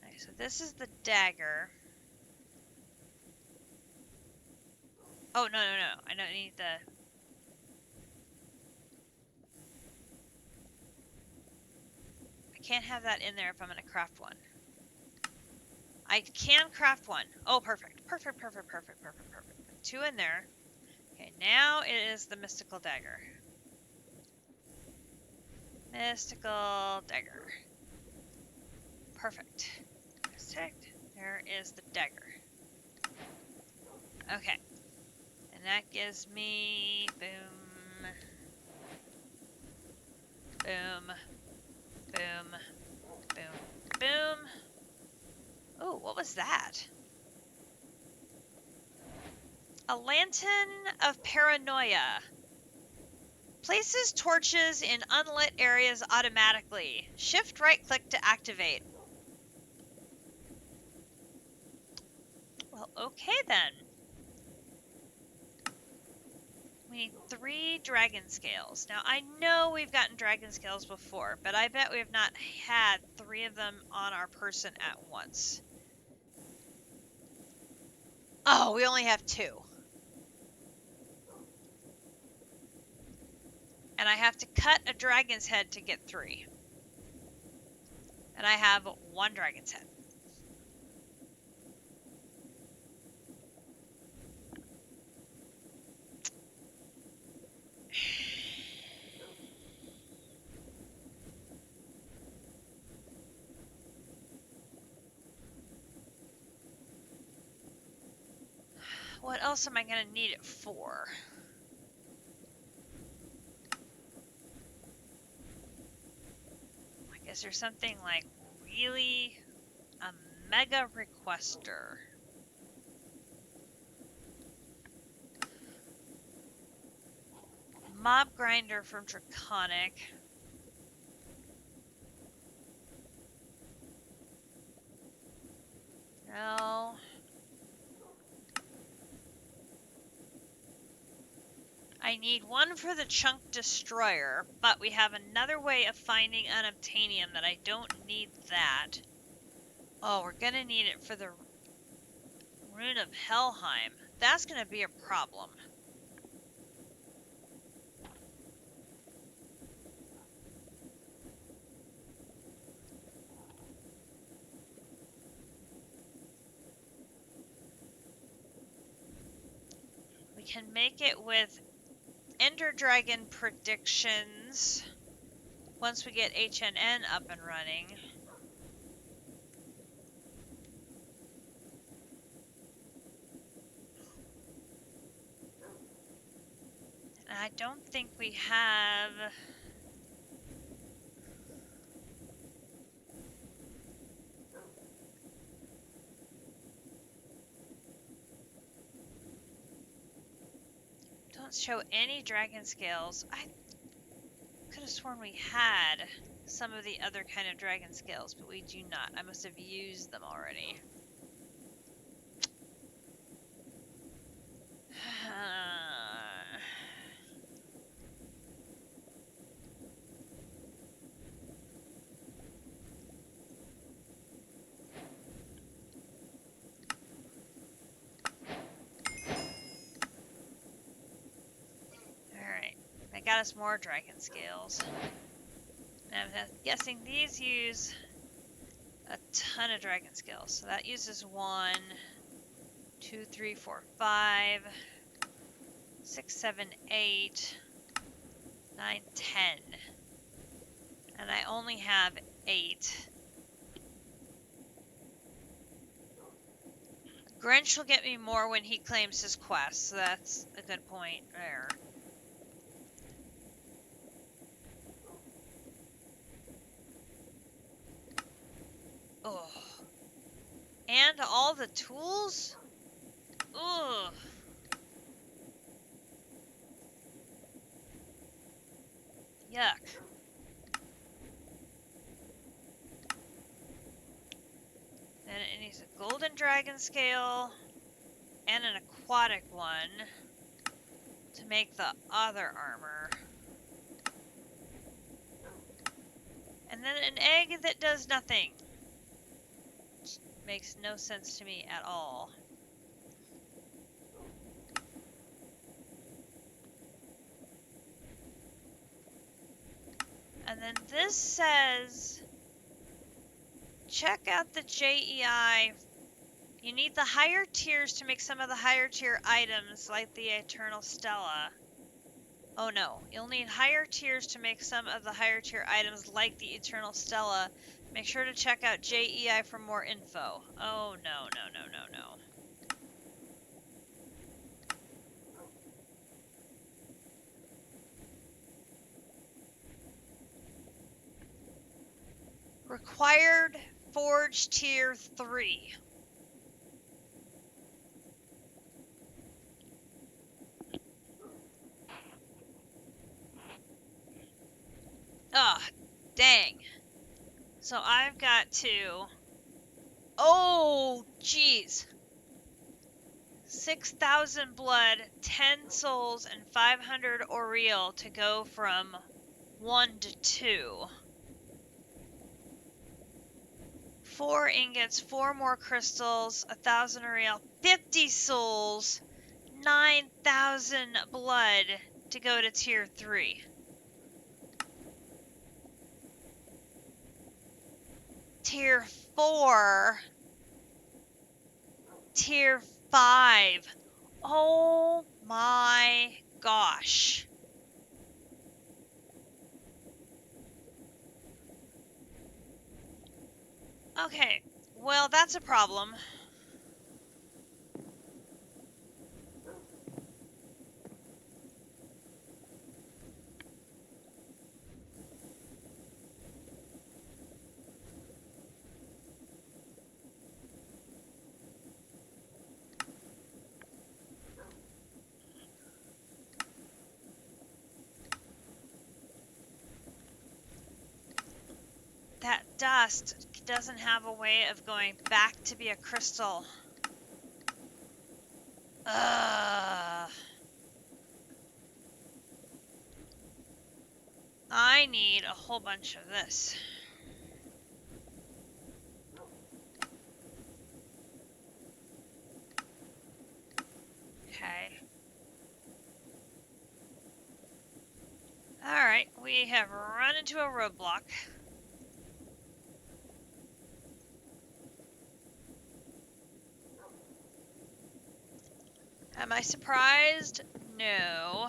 Alright, so this is the dagger. Oh, no. I don't need the... I can't have that in there if I'm going to craft one. I can craft one. Oh, perfect. Perfect. Two in there. Okay, now it is the mystical dagger. Mystical dagger. Perfect. There is the dagger. Okay. And that gives me... Boom. Boom. Boom. Boom. Boom. Oh, what was that? A lantern of paranoia. Places torches in unlit areas automatically. Shift right-click to activate. Well, okay then. We need 3 dragon scales. Now, I know we've gotten dragon scales before, but I bet we have not had 3 of them on our person at once. Oh, we only have 2. And I have to cut a dragon's head to get 3. And I have 1 dragon's head. What else am I going to need it for? I guess there's something like really a mega requester. Mob grinder from Draconic. No. I need 1 for the chunk destroyer, but we have another way of finding unobtainium that I don't need that. Oh, we're gonna need it for the rune of Helheim. That's gonna be a problem. We can make it with Ender Dragon predictions once we get HNN up and running. And I don't think we have... Don't show any dragon scales. I could have sworn we had some of the other kind of dragon scales, but we do not. I must have used them already. Alright, I got us more dragon scales. And I'm guessing these use a ton of dragon scales. So that uses 1, 2, 3, 4, 5, 6, 7, 8, 9, 10. And I only have 8. Grinch will get me more when he claims his quest, so that's a good point there. Oh. And all the tools? Ugh. Yuck. Then it needs a golden dragon scale and an aquatic one to make the other armor. And then an egg that does nothing. Which makes no sense to me at all. And then this says, check out the JEI. You need the higher tiers to make some of the higher tier items like the Eternal Stella. Oh no, you'll need higher tiers to make some of the higher tier items like the Eternal Stella. Make sure to check out JEI for more info. Oh no, no, no, no, no. Required Forge Tier 3. Ugh, dang. So I've got to... Oh, jeez. 6,000 blood, 10 souls, and 500 Oriel to go from 1 to 2. 4 ingots, 4 more crystals, 1,000 Oriel, 50 souls, 9,000 blood to go to tier 3. Tier 4, tier 5. Oh my gosh. Okay, well, that's a problem. That dust doesn't have a way of going back to be a crystal. Ugh. I need a whole bunch of this. Okay. Alright, we have run into a roadblock. Am I surprised? No.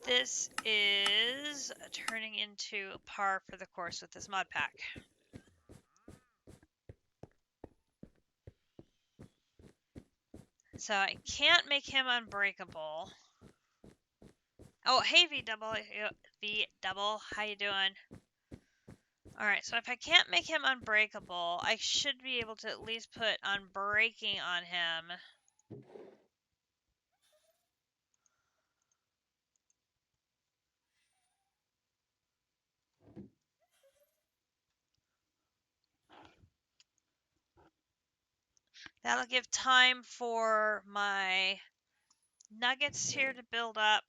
This is turning into par for the course with this mod pack. So I can't make him unbreakable. Oh, hey V double, how you doing? Alright, so if I can't make him unbreakable, I should be able to at least put unbreaking on him. That'll give time for my nuggets here to build up,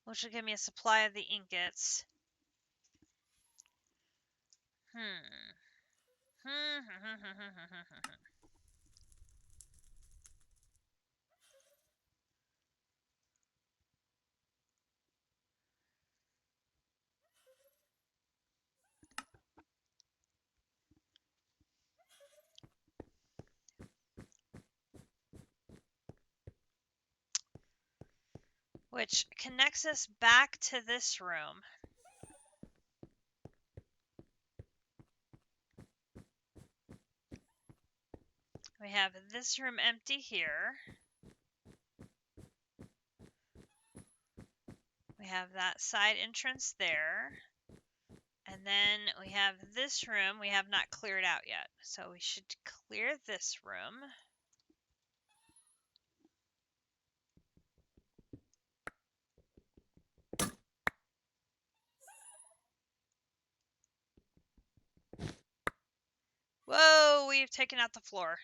which will give me a supply of the ingots. Which connects us back to this room. We have this room empty here. We have that side entrance there. And then we have this room we have not cleared out yet. So we should clear this room. Whoa, we've taken out the floor.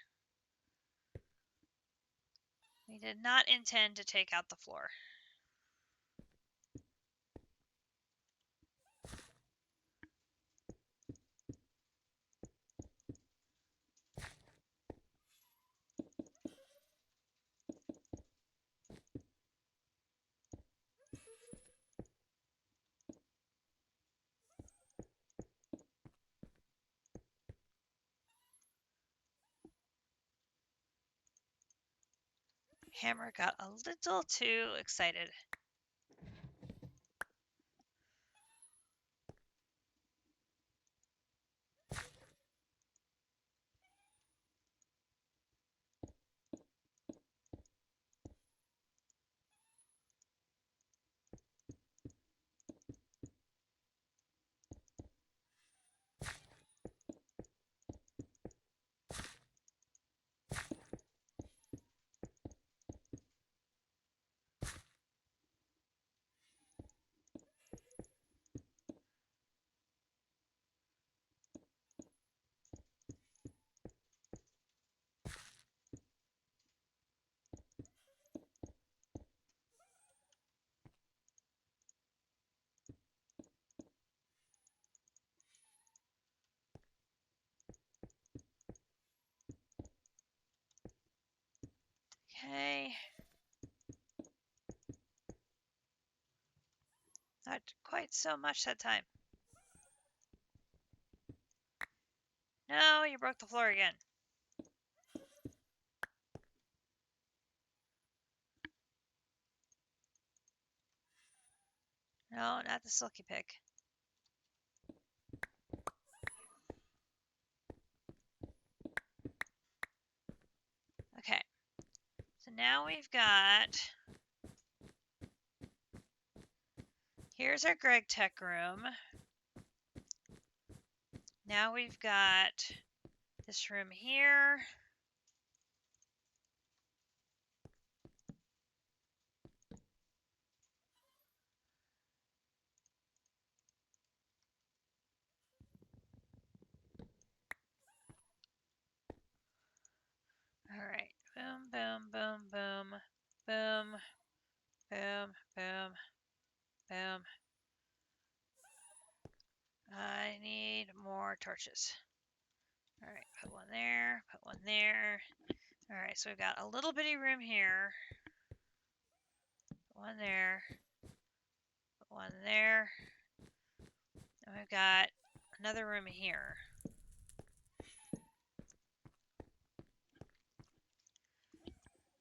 We did not intend to take out the floor. Hammer got a little too excited. Okay. Not quite so much that time. No, you broke the floor again. No, not the silky pick. Okay. So now we've got... Here's our Greg Tech room. Now we've got this room here. All right. Boom, boom, boom, boom, boom, boom, boom, boom. I need more torches. All right, put one there, put one there. All right, so we've got a little bitty room here. Put one there, put one there. And we've got another room here.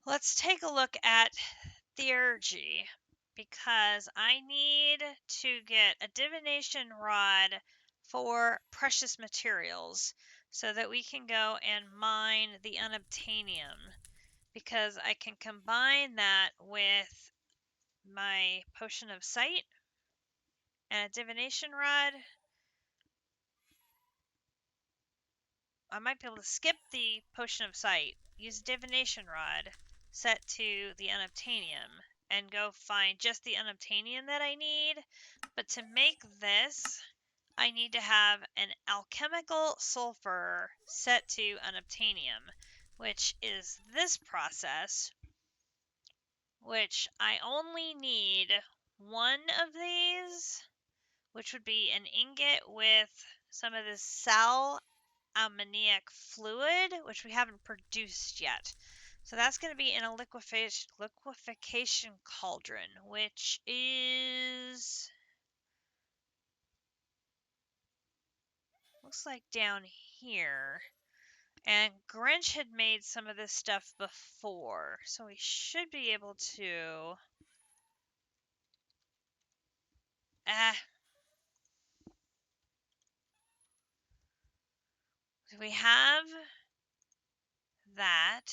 Let's take a look at theurgy, because I need to get a divination rod for precious materials so that we can go and mine the Unobtainium, because I can combine that with my potion of sight and a divination rod. I might be able to skip the potion of sight, use a divination rod set to the Unobtainium, and go find just the Unobtainium that I need. But to make this, I need to have an alchemical sulfur set to Unobtainium, which is this process, which I only need one of these, which would be an ingot with some of this sal ammoniac fluid, which we haven't produced yet. So that's going to be in a liquefaction cauldron, which is... looks like down here. And Grinch had made some of this stuff before, so we should be able to... we have that.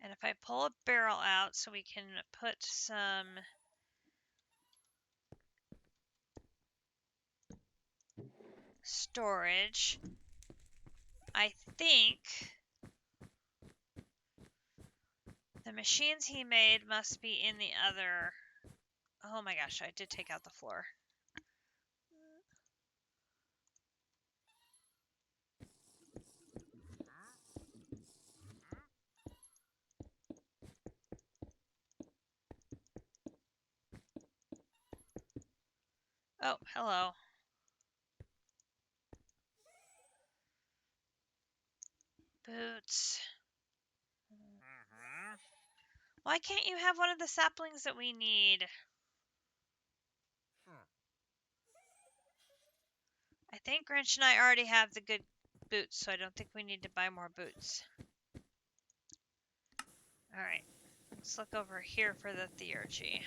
And if I pull a barrel out so we can put some storage. I think the machines he made must be in the other. Oh my gosh, I did take out the floor. Oh, hello. Boots. Why can't you have one of the saplings that we need? I think Grinch and I already have the good boots, so I don't think we need to buy more boots. Alright, let's look over here for the theurgy.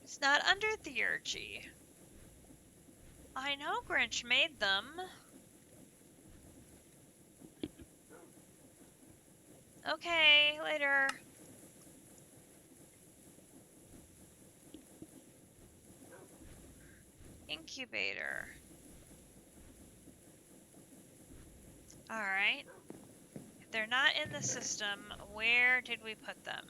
It's not under theurgy. I know Grinch made them. Okay, later. Incubator. Alright. If they're not in the system, where did we put them?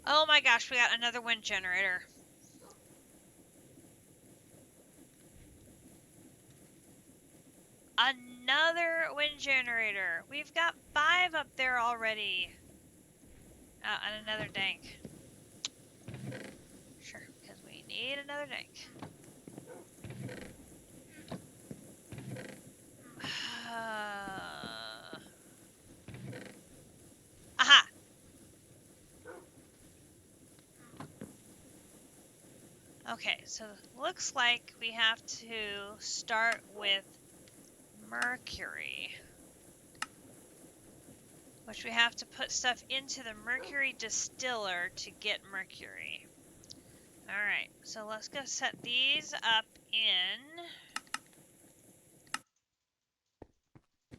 Oh my gosh, we got another wind generator. Another wind generator. We've got 5 up there already. And another dank. Sure, because we need another dank. Aha! Okay, so looks like we have to start with mercury. Which we have to put stuff into the mercury distiller to get mercury. Alright, so let's go set these up in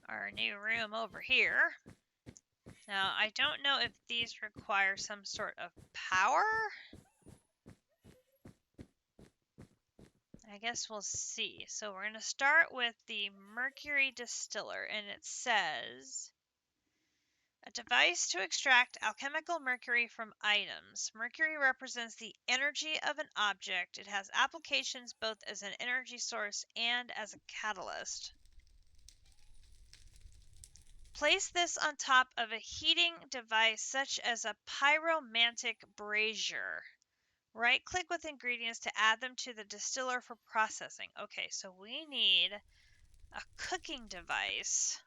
our new room over here. Now, I don't know if these require some sort of power. I guess we'll see. So we're going to start with the mercury distiller, and it says a device to extract alchemical mercury from items. Mercury represents the energy of an object. It has applications both as an energy source and as a catalyst. Place this on top of a heating device such as a pyromantic brazier. Right-click with ingredients to add them to the distiller for processing. Okay, so we need a cooking device.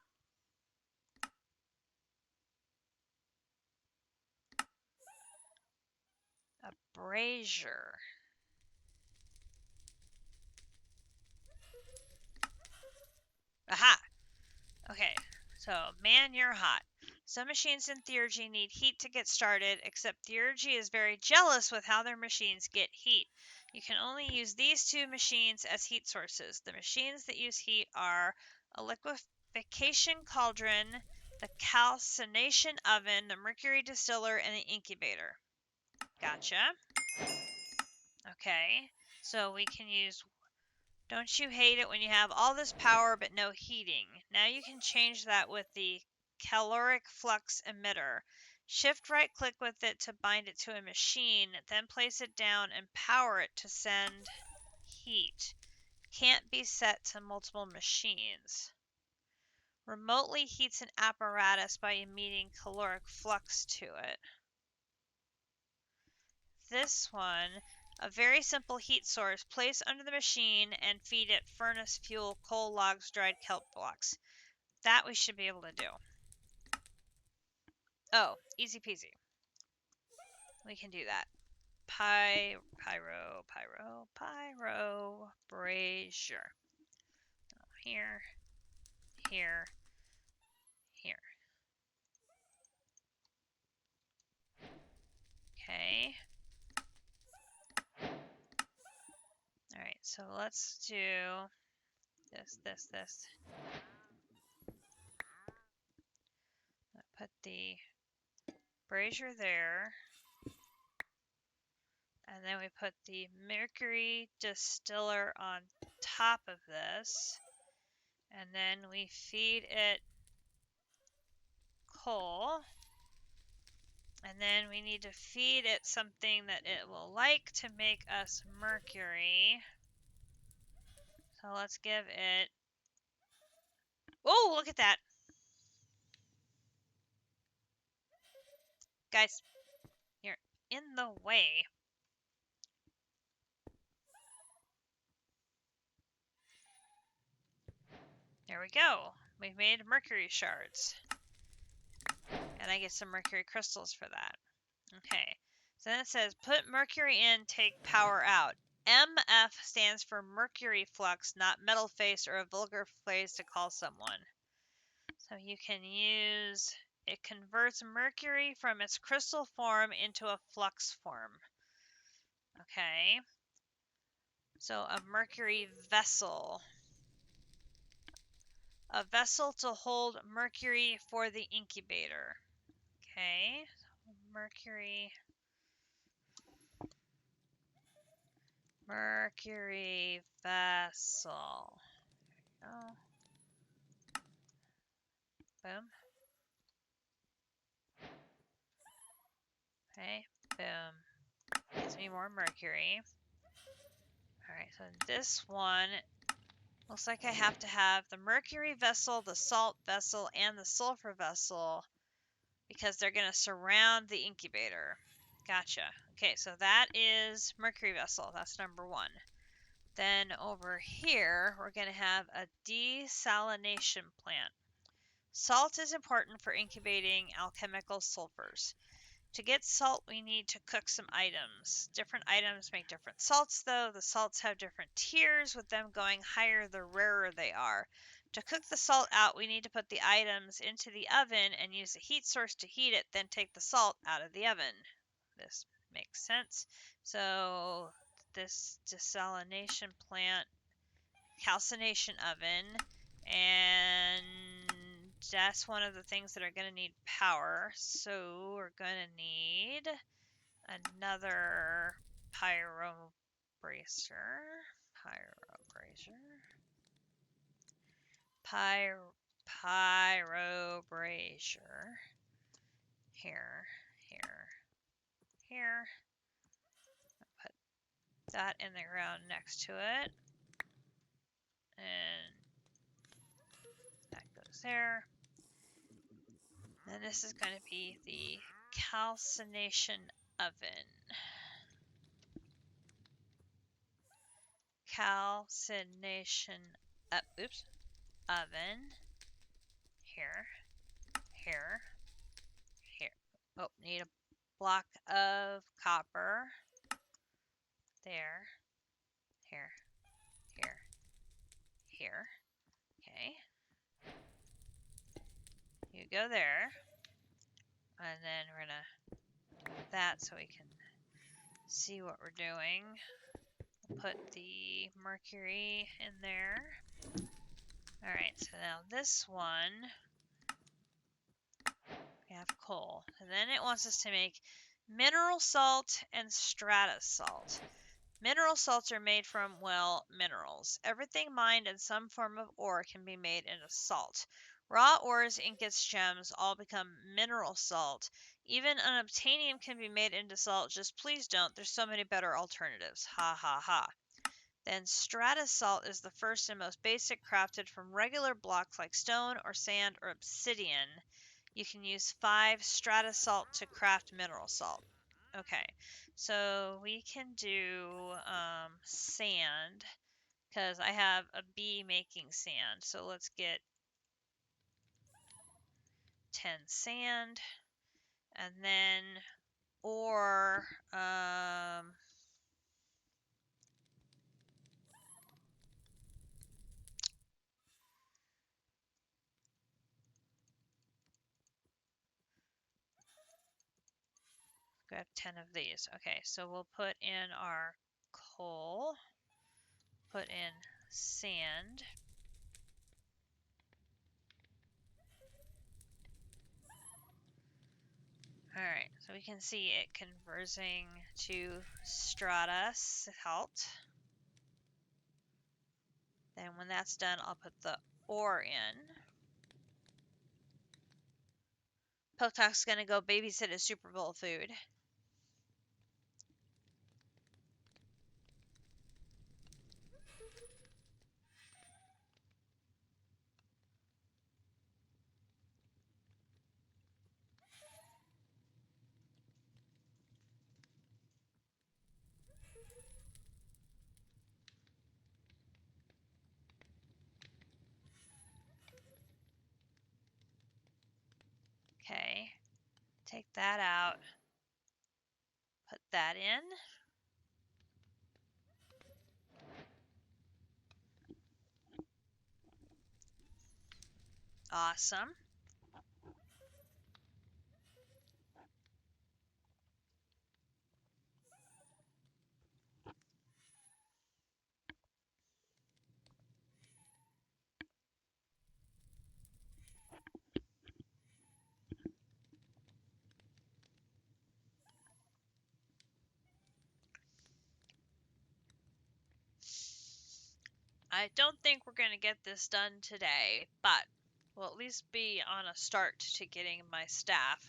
A brazier. Aha! Okay, so man, you're hot. Some machines in theurgy need heat to get started, except theurgy is very jealous with how their machines get heat. You can only use these 2 machines as heat sources. The machines that use heat are a liquefaction cauldron, the calcination oven, the mercury distiller, and the incubator. Gotcha. Okay, so we can use... Don't you hate it when you have all this power but no heating? Now you can change that with the caloric flux emitter. Shift right click with it to bind it to a machine, then place it down and power it to send heat. Can't be set to multiple machines. Remotely heats an apparatus by emitting caloric flux to it. This one, a very simple heat source, place under the machine and feed it furnace fuel, coal logs, dried kelp blocks. That we should be able to do. Oh, easy peasy. We can do that. Pyro, brazier. Here, here, here. Okay. so let's do this. Put the brazier there. And then we put the mercury distiller on top of this. And then we feed it coal. And then we need to feed it something that it will like to make us mercury. So let's give it... Oh, look at that! Guys, you're in the way. There we go. We've made mercury shards. And I get some mercury crystals for that. Okay. So then it says, put mercury in, take power out. MF stands for mercury flux, not metal face or a vulgar phrase to call someone. So you can use, it converts mercury from its crystal form into a flux form. Okay. So a mercury vessel. A vessel to hold mercury for the incubator. Okay. Mercury vessel. Oh. Boom. Okay, boom. Gives me more mercury. Alright, so this one looks like I have to have the mercury vessel, the salt vessel, and the sulfur vessel because they're going to surround the incubator. Gotcha. Okay, so that is mercury vessel. That's number one. Then over here, we're going to have a desalination plant. Salt is important for incubating alchemical sulfurs. To get salt, we need to cook some items. Different items make different salts, though. The salts have different tiers, with them going higher the rarer they are. To cook the salt out, we need to put the items into the oven and use a heat source to heat it, then take the salt out of the oven. This makes sense. So this desalination plant, calcination oven, and that's one of the things that are going to need power. So we're going to need another pyro brazier. Pyro brazier. Here. Put that in the ground next to it. And that goes there. And this is going to be the calcination oven. Oven. Here. Oh, need a block of copper. There. Here. Okay. You go there. And then we're going to do that so we can see what we're doing. Put the mercury in there. Alright, so now this one, we have coal. And then it wants us to make mineral salt and stratus salt. Mineral salts are made from, well, minerals. Everything mined in some form of ore can be made into salt. Raw ores, ingots, gems all become mineral salt. Even unobtainium can be made into salt, just please don't. There's so many better alternatives. Ha ha ha. Then stratus salt is the first and most basic, crafted from regular blocks like stone or sand or obsidian. You can use 5 stratus salt to craft mineral salt. Okay, so we can do sand because I have a bee making sand. So let's get 10 sand and then ore. Grab 10 of these. Okay, so we'll put in our coal. put in sand. Alright, so we can see it conversing to strata salt. Then when that's done, I'll put the ore in. Potalk's gonna go babysit his Super Bowl food. Okay, take that out, put that in. Awesome. I don't think we're going to get this done today, but we'll at least be on a start to getting my staff,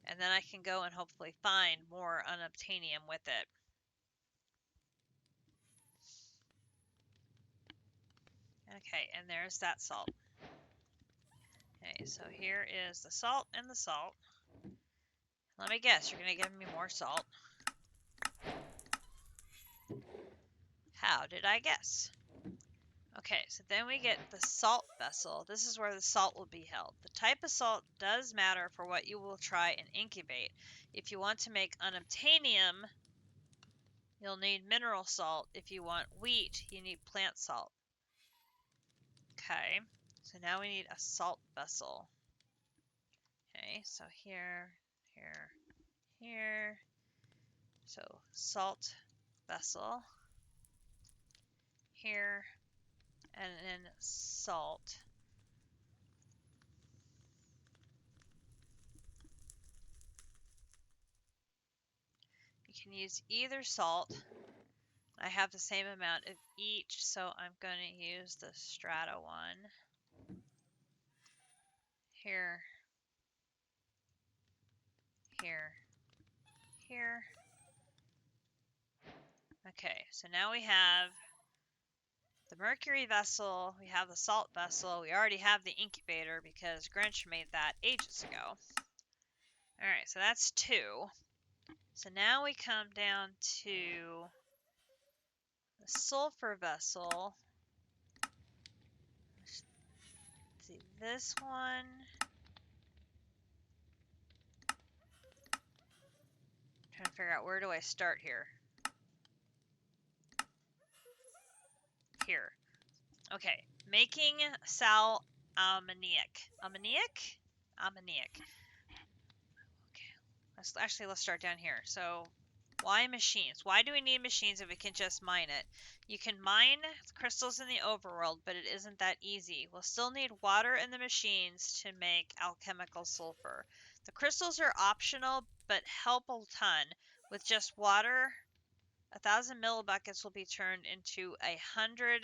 and then I can go and hopefully find more unobtainium with it. Okay, and there's that salt. Okay, so here is the salt and the salt. Let me guess, you're going to give me more salt. How did I guess? Okay, so then we get the salt vessel. This is where the salt will be held. The type of salt does matter for what you will try and incubate. If you want to make unobtainium, you'll need mineral salt. If you want wheat, you need plant salt. Okay, so now we need a salt vessel. Okay, so here, here, here. So salt vessel. Here, and then salt. You can use either salt. I have the same amount of each, so I'm going to use the strata one. Here, here, here. Okay, so now we have the mercury vessel, we have the salt vessel, we already have the incubator because Grinch made that ages ago. Alright, so that's 2. So now we come down to the sulfur vessel. Let's see, this one. Trying to figure out where do I start here. Here. Okay, making sal ammoniac. Ammoniac? Ammoniac. Okay, let's start down here. So, why machines? Why do we need machines if we can just mine it? You can mine crystals in the overworld, but it isn't that easy. We'll still need water in the machines to make alchemical sulfur. The crystals are optional, but help a ton. With just water, 1,000 millibuckets will be turned into 100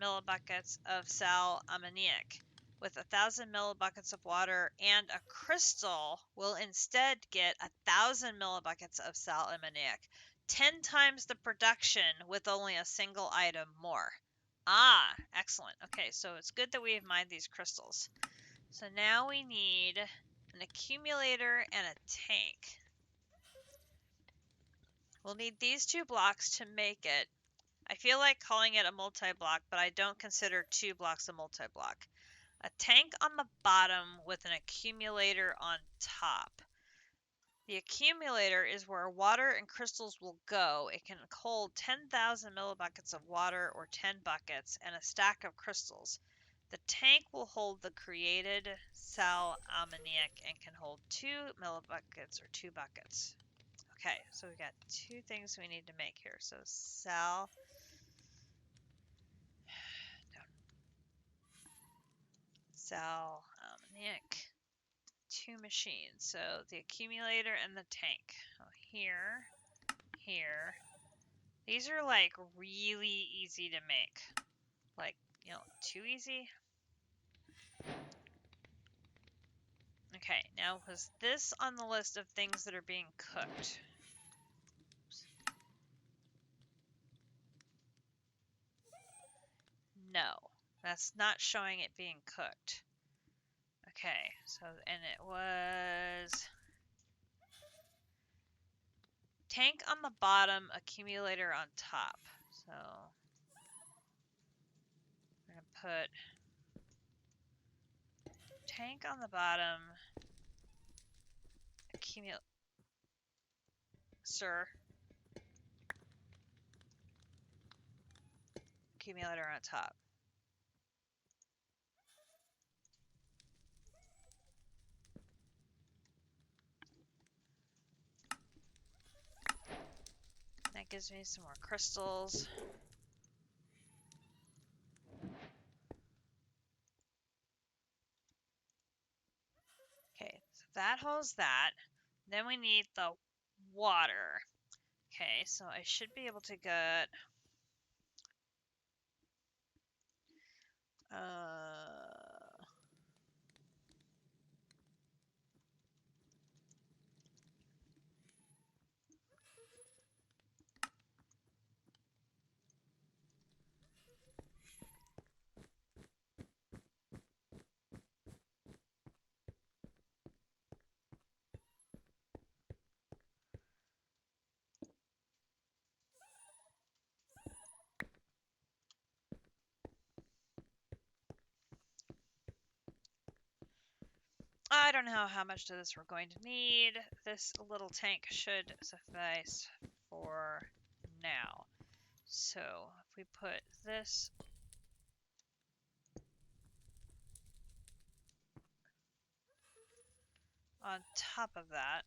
millibuckets of sal ammoniac. With 1,000 millibuckets of water and a crystal, we'll instead get 1,000 millibuckets of sal ammoniac. 10 times the production with only a single item more. Ah, excellent. Okay, so it's good that we've mined these crystals. So now we need an accumulator and a tank. We'll need these 2 blocks to make it. I feel like calling it a multi-block, but I don't consider 2 blocks a multi-block. A tank on the bottom with an accumulator on top. The accumulator is where water and crystals will go. It can hold 10,000 millibuckets of water or 10 buckets and a stack of crystals. The tank will hold the created sal ammoniac and can hold 2 millibuckets or 2 buckets. Okay, so we got 2 things we need to make here. So sal Sal, Nick. 2 machines. So the accumulator and the tank. Oh, here, here. These are like really easy to make. Like, you know, too easy. Okay, now was this on the list of things that are being cooked? No, that's not showing it being cooked. Okay, so, and it was tank on the bottom, accumulator on top. So, we're gonna put tank on the bottom, accumulator, accumulator on top. That gives me some more crystals. Okay, so that holds that. Then we need the water. Okay, so I should be able to get I don't know how much of this we're going to need. This little tank should suffice for now. So if we put this on top of that,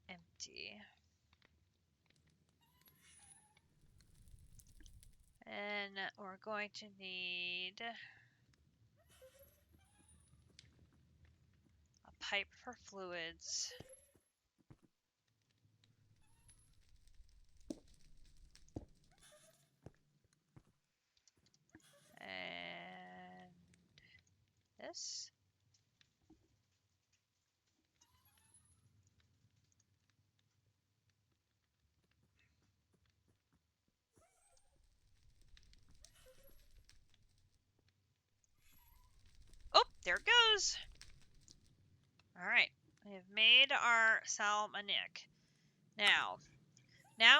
empty. And we're going to need a pipe for fluids. And this. Oh, there it goes. All right, we have made our salmonic. Now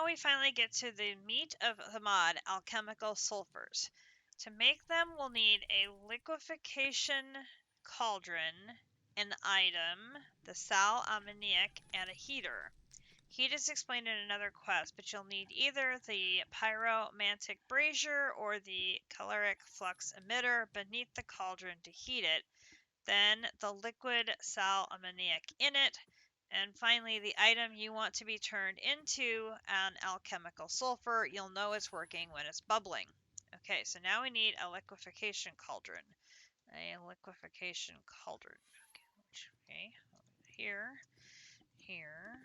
we finally get to the meat of the mod, alchemical sulfurs. To make them, we'll need a liquefaction cauldron, an item, the sal ammoniac, and a heater. Heat is explained in another quest, but you'll need either the pyromantic brazier or the caloric flux emitter beneath the cauldron to heat it, then the liquid sal ammoniac in it, and finally the item you want to be turned into an alchemical sulfur. You'll know it's working when it's bubbling. Okay, so now we need a liquefaction cauldron. A liquefaction cauldron. Okay, here, here,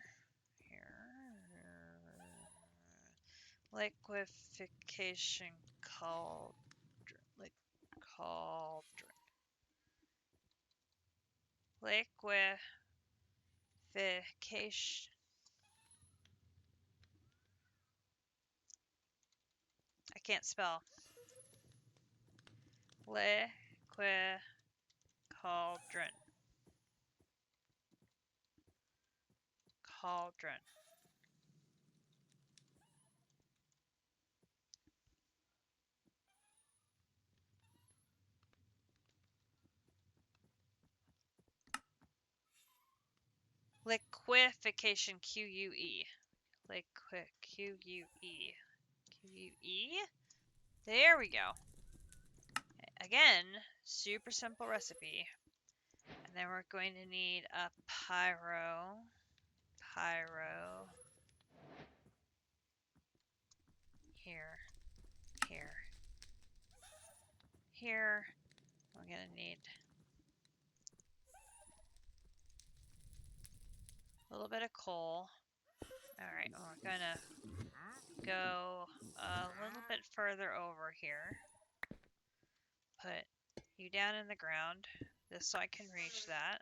here. Liquefaction cauldron. Cauldron. Liquefaction. I can't spell. Liquid cauldron. Cauldron. Liquefaction. QUE. Liquid. QUE. QUE. There we go. Again, super simple recipe. And then we're going to need a pyro. here, here, here. We're gonna need a little bit of coal. Alright, we're gonna go a little bit further over here. Put you down in the ground, just so I can reach that.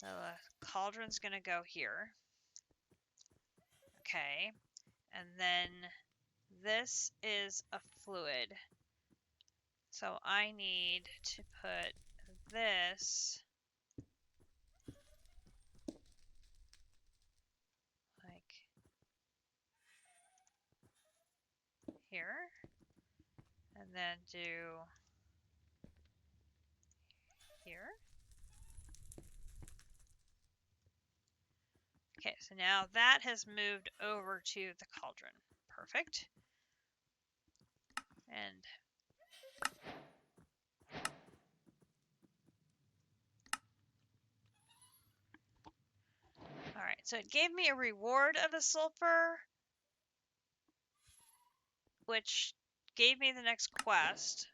The cauldron's gonna go here. Okay, and then this is a fluid. So I need to put this like here, and then do here. Okay, so now that has moved over to the cauldron. Perfect. And alright, so it gave me a reward of a sulfur, which gave me the next quest,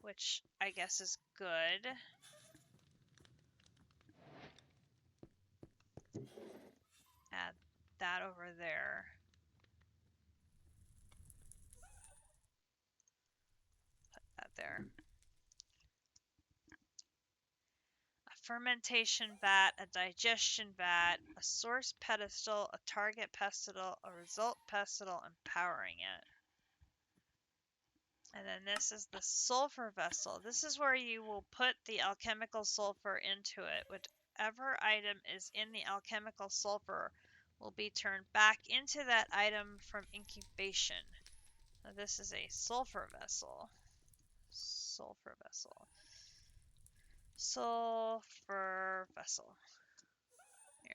which I guess is good. Add that over there. Put that there. A fermentation vat, a digestion vat, a source pedestal, a target pedestal, a result pedestal, and powering it. And then this is the sulfur vessel. This is where you will put the alchemical sulfur into it. Whatever item is in the alchemical sulfur will be turned back into that item from incubation. So this is a sulfur vessel. Sulfur vessel. Sulfur vessel. Here.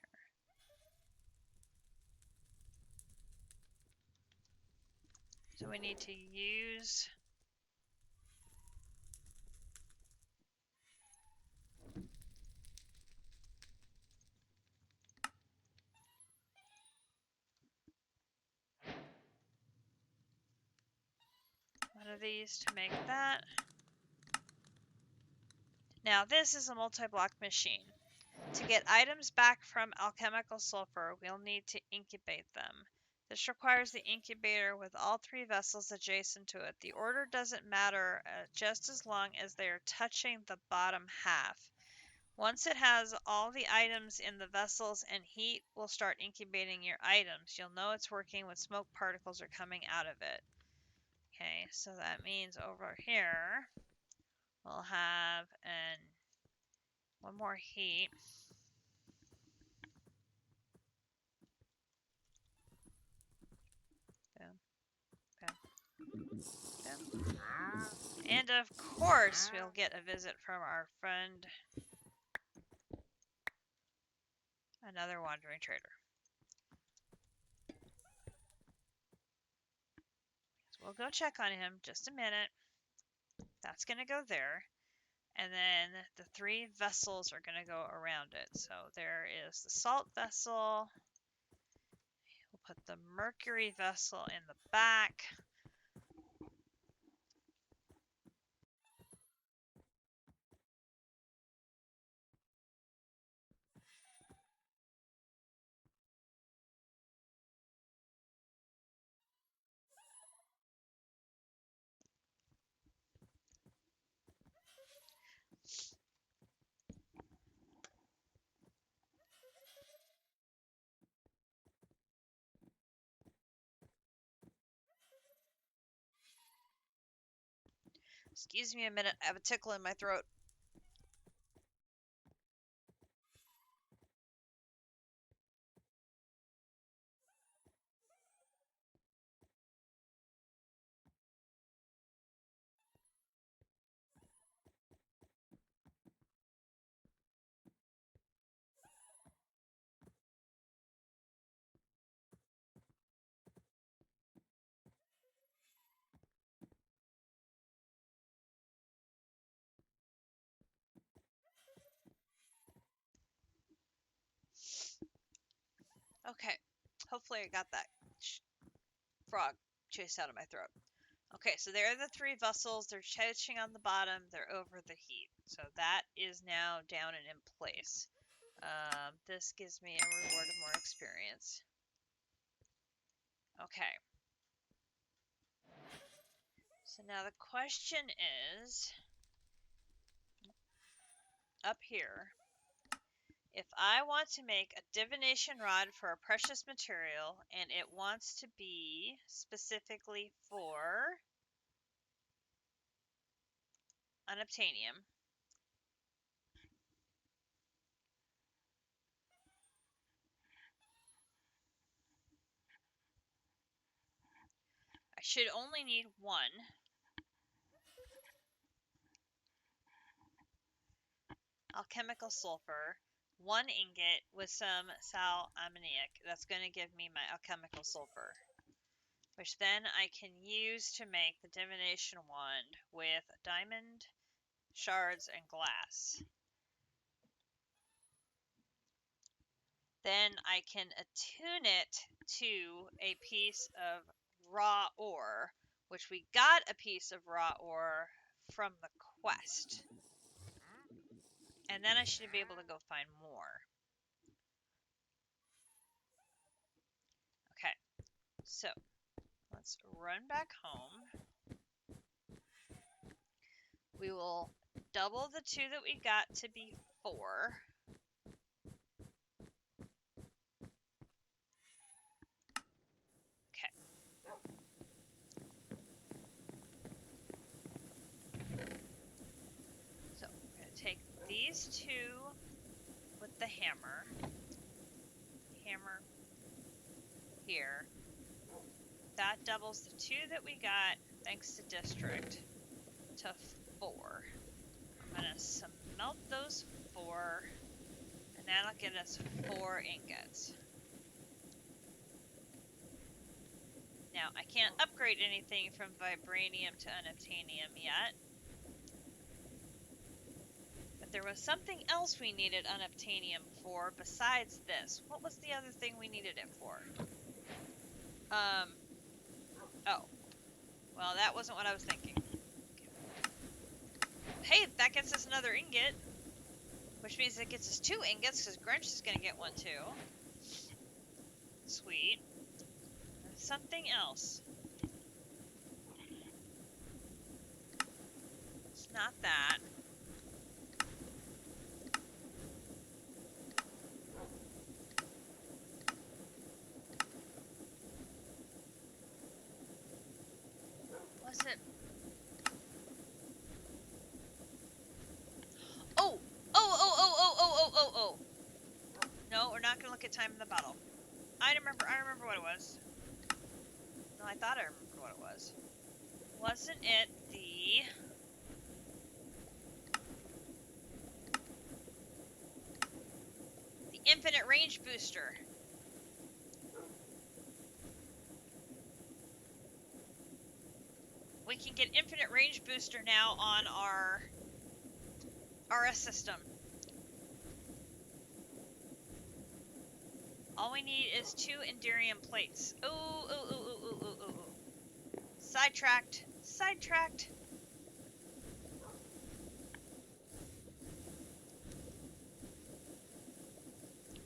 So we need to use one of these to make that. Now this is a multi-block machine. To get items back from alchemical sulfur, we'll need to incubate them. This requires the incubator with all three vessels adjacent to it. The order doesn't matter just as long as they are touching the bottom half. Once it has all the items in the vessels and heat will start incubating your items. You'll know it's working when smoke particles are coming out of it. Okay, so that means over here we'll have one more heat. And of course, we'll get a visit from our friend, another wandering trader. So we'll go check on him just a minute. That's going to go there. And then the three vessels are going to go around it. So there is the salt vessel. We'll put the mercury vessel in the back. Excuse me a minute, I have a tickle in my throat. Okay, hopefully I got that frog chased out of my throat. Okay, so there are the 3 vessels. They're touching on the bottom. They're over the heat. So that is now down and in place. This gives me a reward of more experience. Okay. So now the question is, up here, if I want to make a divination rod for a precious material, and it wants to be specifically for unobtainium, I should only need 1. Alchemical sulfur, 1 ingot with some sal ammoniac. That's going to give me my alchemical sulfur, which then I can use to make the divination wand with diamond, shards, and glass. Then I can attune it to a piece of raw ore, which we got a piece of raw ore from the quest. And then I should be able to go find more. Okay, so let's run back home. We will double the 2 that we got to be 4. Okay. So we're going to take these 2 with the hammer. Hammer here. That doubles the 2 that we got thanks to district to 4. I'm going to smelt those 4, and that'll get us 4 ingots. Now, I can't upgrade anything from vibranium to unobtainium yet, but there was something else we needed unobtainium for besides this. What was the other thing we needed it for? Oh. Well, that wasn't what I was thinking. Hey, that gets us another ingot, which means it gets us 2 ingots, because Grunch is going to get 1 too. Sweet. Something else. It's not that. Was it? Oh! Oh! No, we're not going to look at time in the bottle. I remember what it was. No, I thought I remembered what it was. Wasn't it the... infinite range booster? We can get infinite range booster now on our RS system. All we need is 2 Enderium plates. Oh. Sidetracked.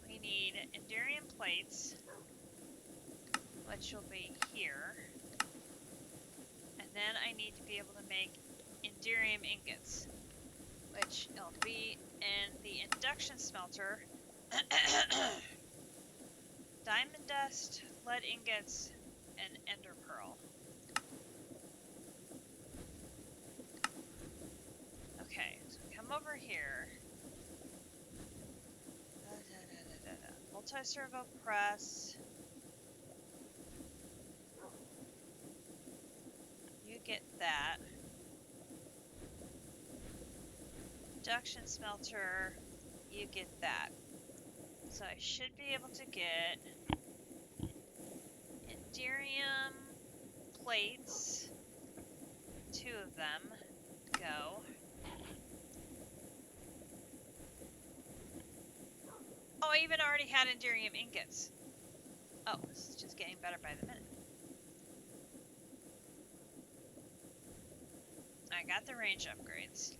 We need Enderium plates, which will be here. And then I need to be able to make Enderium ingots, which will be in the induction smelter. Diamond dust, lead ingots, and ender pearl. Okay, so come over here. Multi-servo press. You get that. Induction smelter. You get that. So I should be able to get Enderium plates. 2 of them. Go. Oh, I even already had Enderium ingots. Oh, this is just getting better by the minute. got the range upgrades.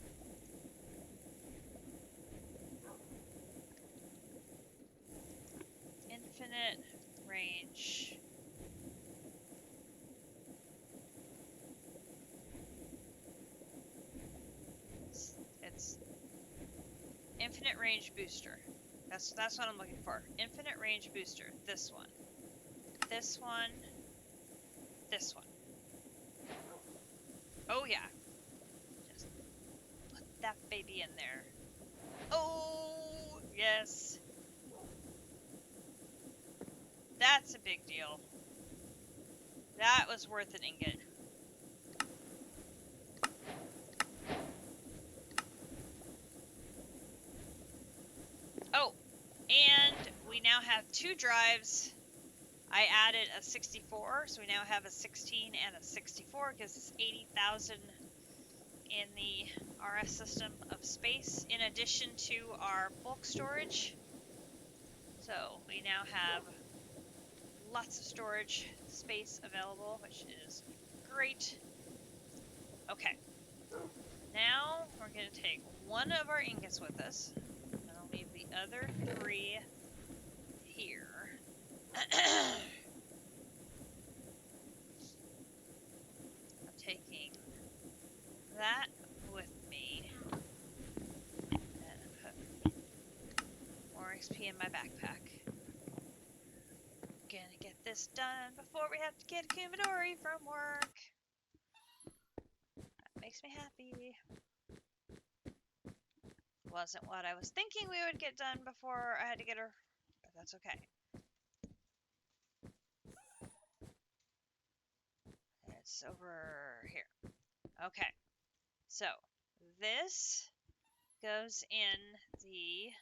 Infinite range. It's infinite range booster. That's what I'm looking for. Infinite range booster. This one. This one. This one. Oh yeah. Just put that baby in there. Oh yes. That's a big deal. That was worth an ingot. Oh, and we now have 2 drives. I added a 64, so we now have a 16 and a 64, gives us 80,000 in the RS system of space, in addition to our bulk storage. So we now have lots of storage space available, which is great. Okay, now we're going to take one of our ingots with us, and I'll leave the other 3 here. I'm taking that with me, and put more XP in my backpack. Gonna get this done before we have to get Kumadori from work. That makes me happy. Wasn't what I was thinking we would get done before I had to get her, but that's okay. It's over here. Okay, so this goes in the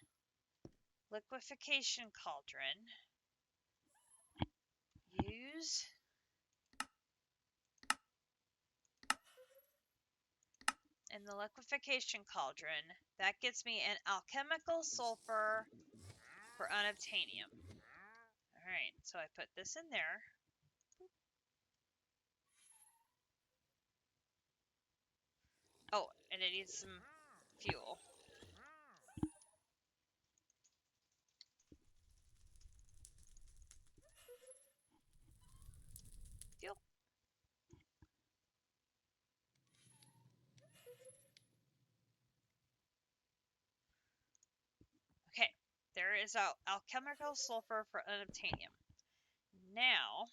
liquefaction cauldron. Use in the liquefaction cauldron. That gets me an alchemical sulfur for unobtainium. Alright, so I put this in there. Oh, and it needs some fuel. Fuel. Okay, there is alchemical sulfur for unobtainium. Now,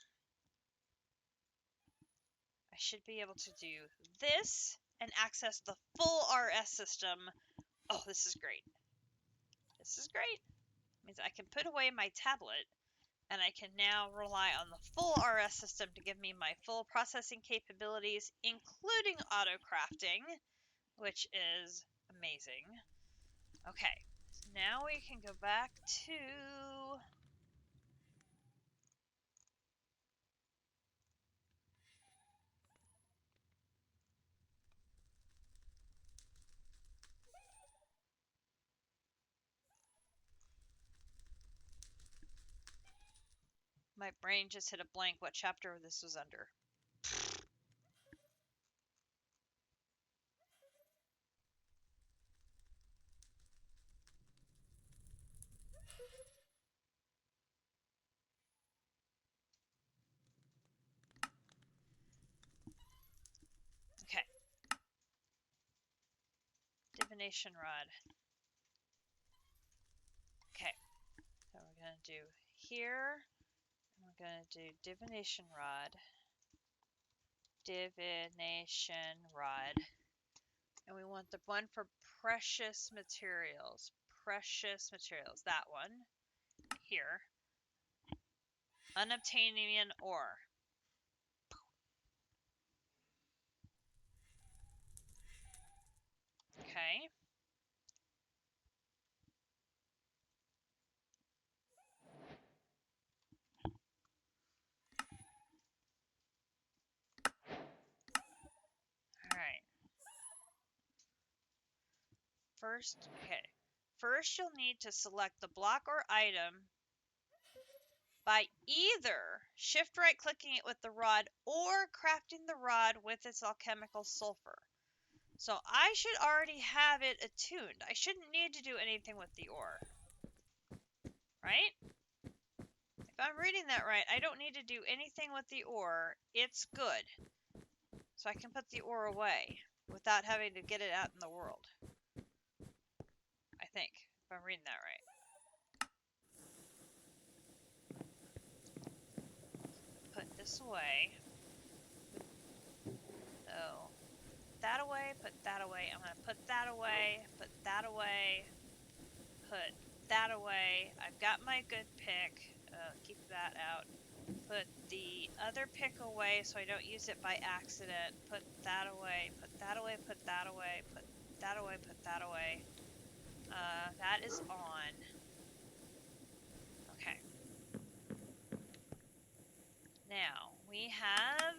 I should be able to do this and access the full RS system. Oh, this is great. This is great. It means I can put away my tablet, and I can now rely on the full RS system to give me my full processing capabilities, including auto crafting, which is amazing. Okay, so now we can go back to my brain just hit a blank what chapter this was under. Okay. Divination rod. Okay. So we're going to do here. We're going to do divination rod. Divination rod. And we want the one for precious materials. Precious materials. That one. Here. Unobtainium ore. Okay. Alright. First you'll need to select the block or item by either shift right clicking it with the rod or crafting the rod with its alchemical sulfur. So I should already have it attuned. I shouldn't need to do anything with the ore. Right? If I'm reading that right, I don't need to do anything with the ore. It's good. So I can put the ore away without having to get it out in the world. I think, if I'm reading that right. Put this away. So, that away, put that away. I'm going to put that away, put that away, put that away. I've got my good pick. Keep that out. Put the other pick away so I don't use it by accident. Put that away, put that away, put that away, put that away, put that away. That is on. Okay. Now, we have...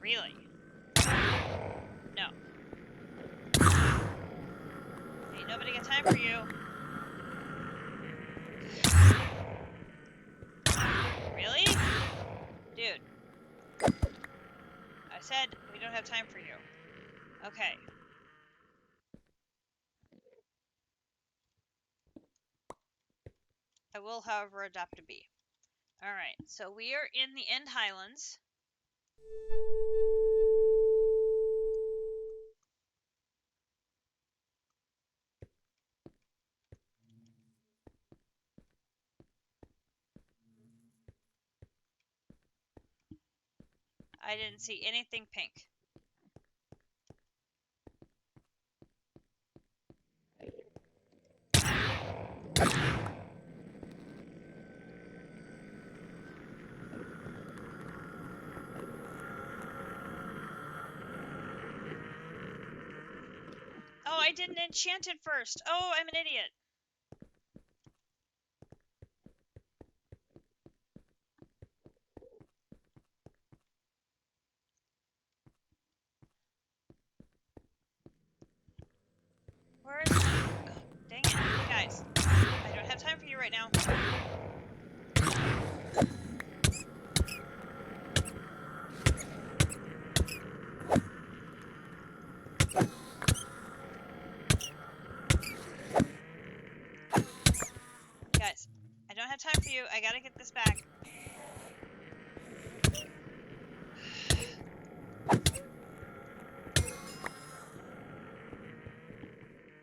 Really? No. Ain't nobody got time for you. Really? Dude. I said we don't have time for you. Okay. I will, however, adopt a bee. Alright, so we are in the End Highlands. I didn't see anything pink. Oh, I didn't enchant it first. Oh, I'm an idiot. Where is... Oh, dang it. Guys, I don't have time for you right now. Guys, I don't have time for you. I gotta get this back.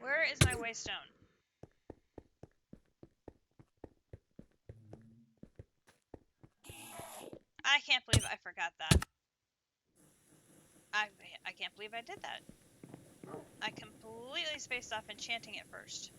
Where is my waystone? I can't believe I forgot that. I can't believe I did that. I completely spaced off enchanting it first.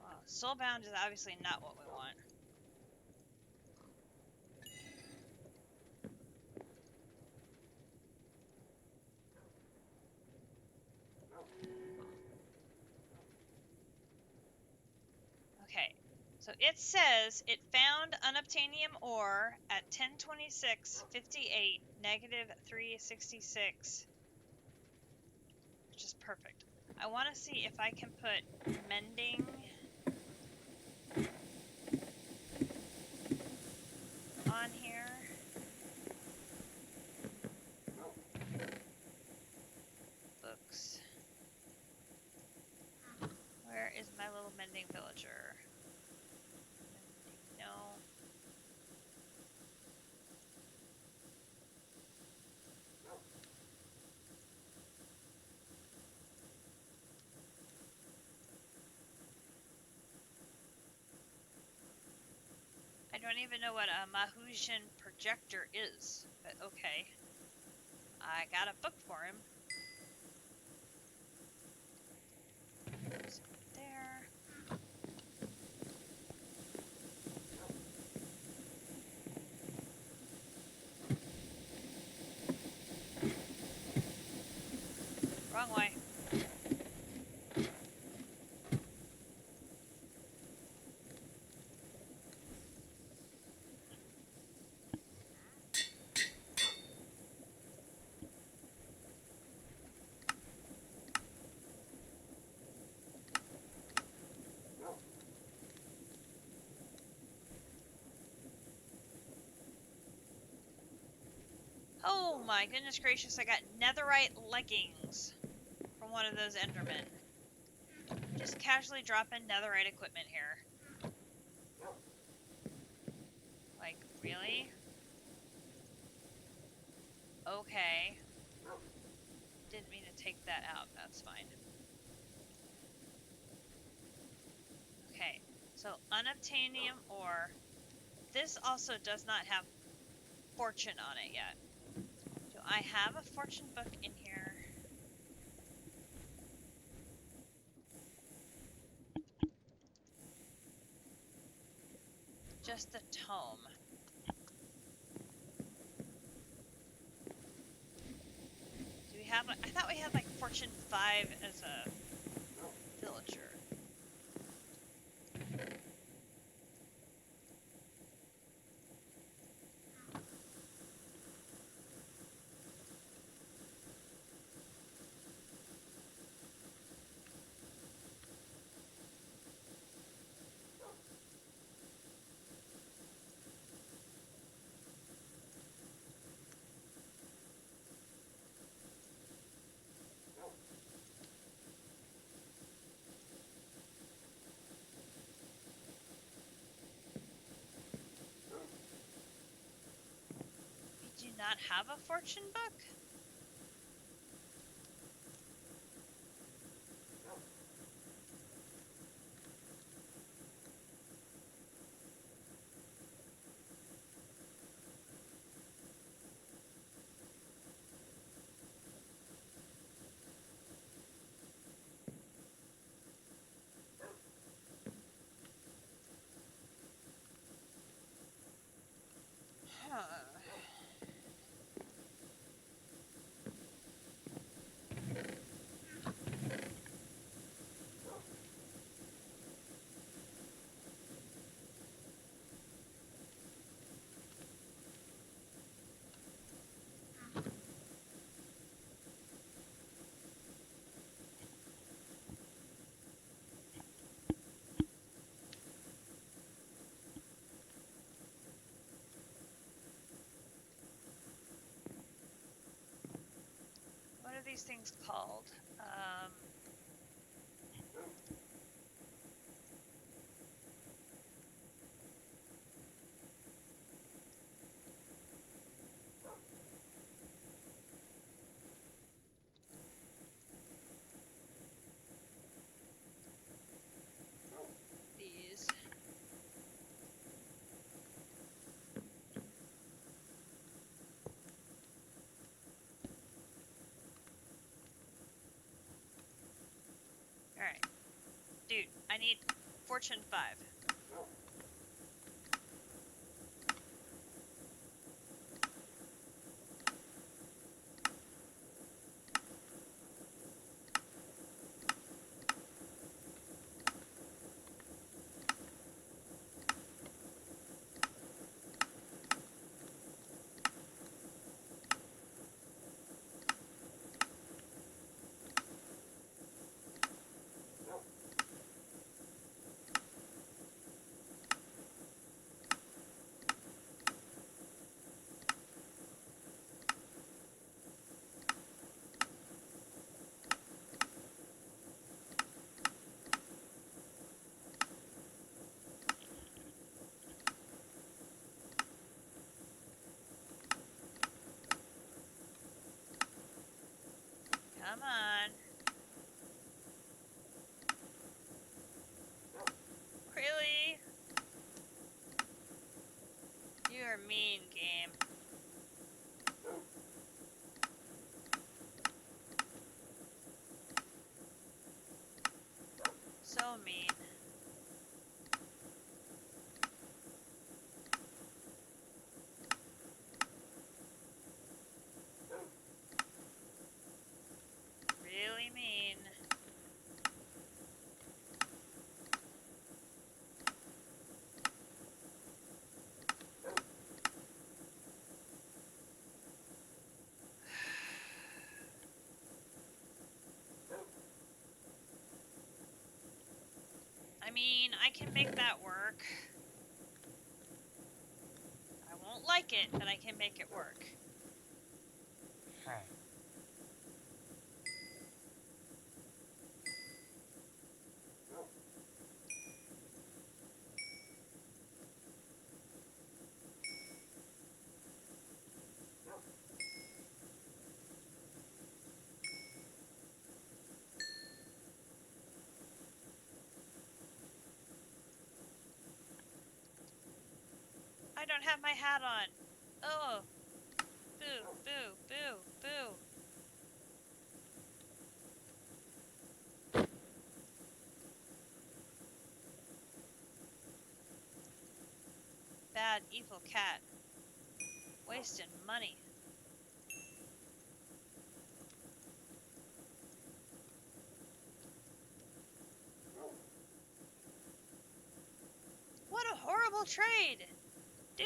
Well, soulbound is obviously not what we want. Okay, so it says it found unobtainium ore at 1026:58, -366, which is perfect. I want to see if I can put mending on here. Books. Where is my little mending villager? No. I don't even know what a Mahusian projector is, but okay. I got a book for him. So there. Oh my goodness gracious, I got netherite leggings from one of those Endermen. Just casually dropping netherite equipment here. Like, really? Okay. Didn't mean to take that out. That's fine. Okay. So, unobtainium ore. This also does not have fortune on it yet. Do I have a fortune book in here? Just the tome. Do we have... I thought we had like fortune 5 as a villager. We do not have a fortune book? Huh. What are these things called? These. Alright. Dude, I need fortune 5. Come on. Really? You are mean, game. So mean. Really mean. I mean, I can make that work. I won't like it, but I can make it work. I don't have my hat on. Oh, boo, boo, boo, boo. Bad, evil cat. Wasting money. What a horrible trade! Dude.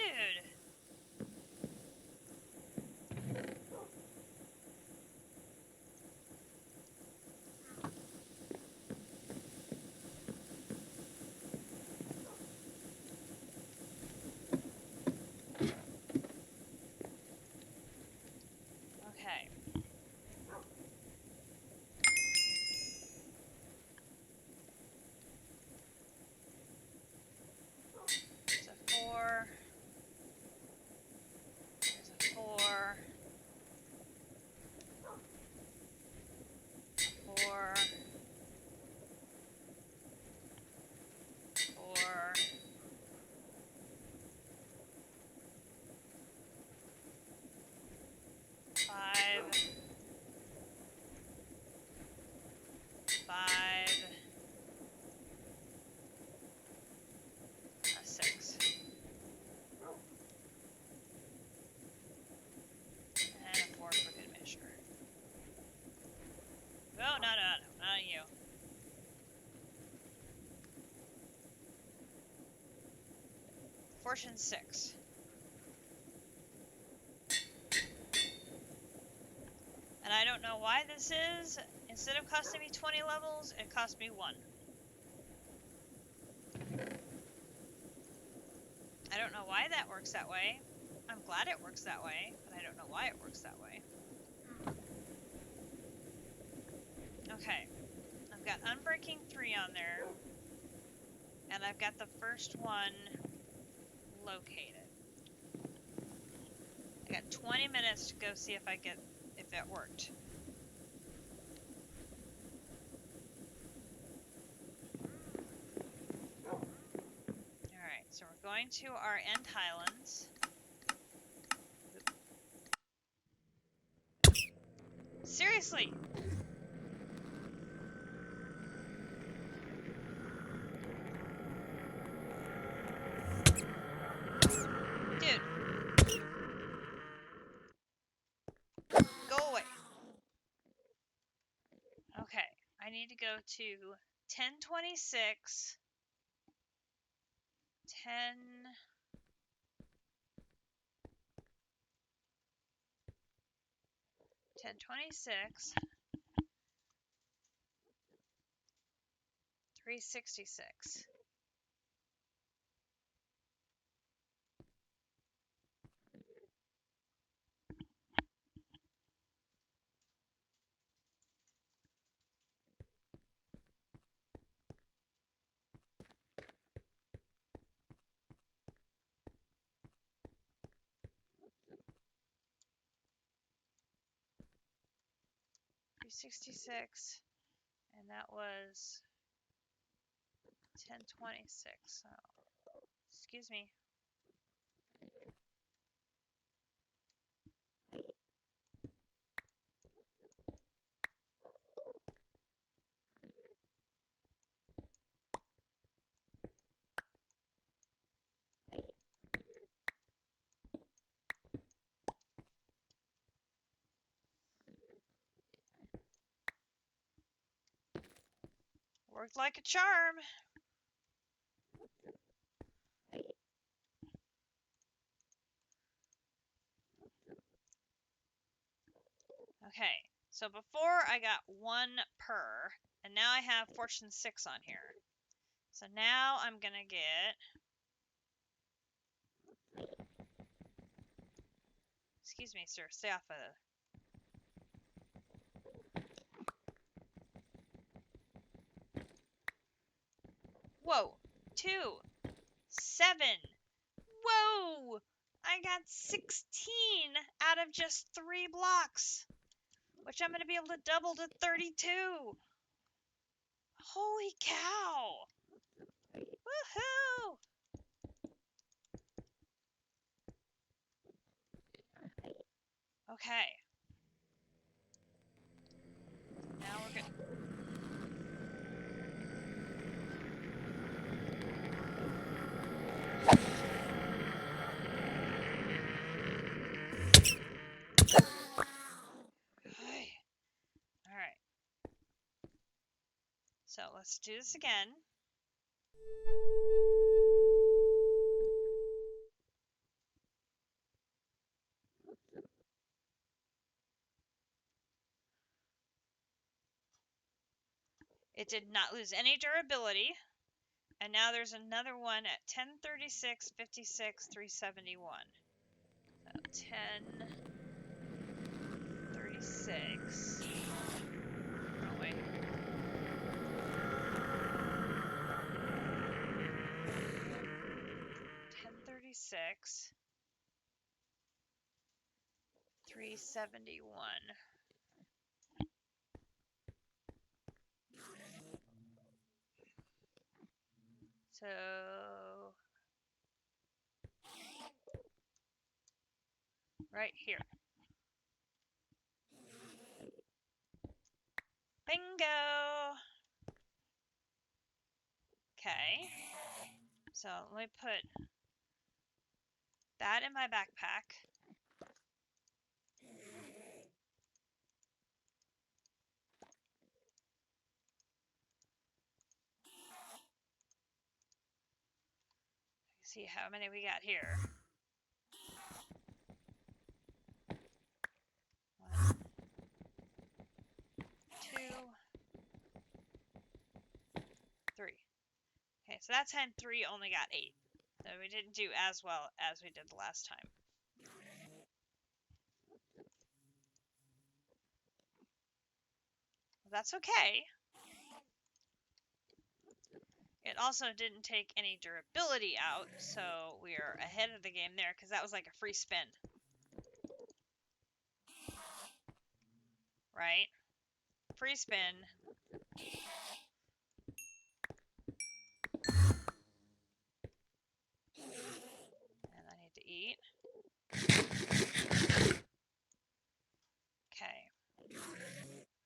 Okay. There's a 4. There's a 4. 4. 4. 5. 5. A 6. And a 4 for good measure. Oh, no, not you. Fortune 6. And I don't know why this is. Instead of costing me 20 levels, it cost me 1. I don't know why that works that way. I'm glad it works that way, but I don't know why it works that way. Okay. I've got Unbreaking 3 on there. And I've got the first one located. I got 20 minutes to go see if it worked. Alright, so we're going to our End Highlands. Seriously! Dude! Go away! Okay, I need to go to 1026, 10... 1026, 366. And that was 1026. So, excuse me. Worked like a charm. Okay, so before I got 1 per, and now I have Fortune 6 on here. So now I'm gonna get... Excuse me, sir, stay off of Whoa. 2. 7. Whoa! I got 16 out of just 3 blocks, which I'm going to be able to double to 32. Holy cow! Woohoo! Okay. Now we're good. Alright. So let's do this again. It did not lose any durability. And now there's another one at 1036, 56, 371. So 1036. Oh, wait. 1036. 371. So right here. Bingo! Okay. So let me put that in my backpack. See how many we got here. 1, 2, 3. Okay, so that time 3 only got 8. So we didn't do as well as we did the last time. Well, that's okay. It also didn't take any durability out, so we are ahead of the game there because that was like a free spin. Right? Free spin. And I need to eat. Okay.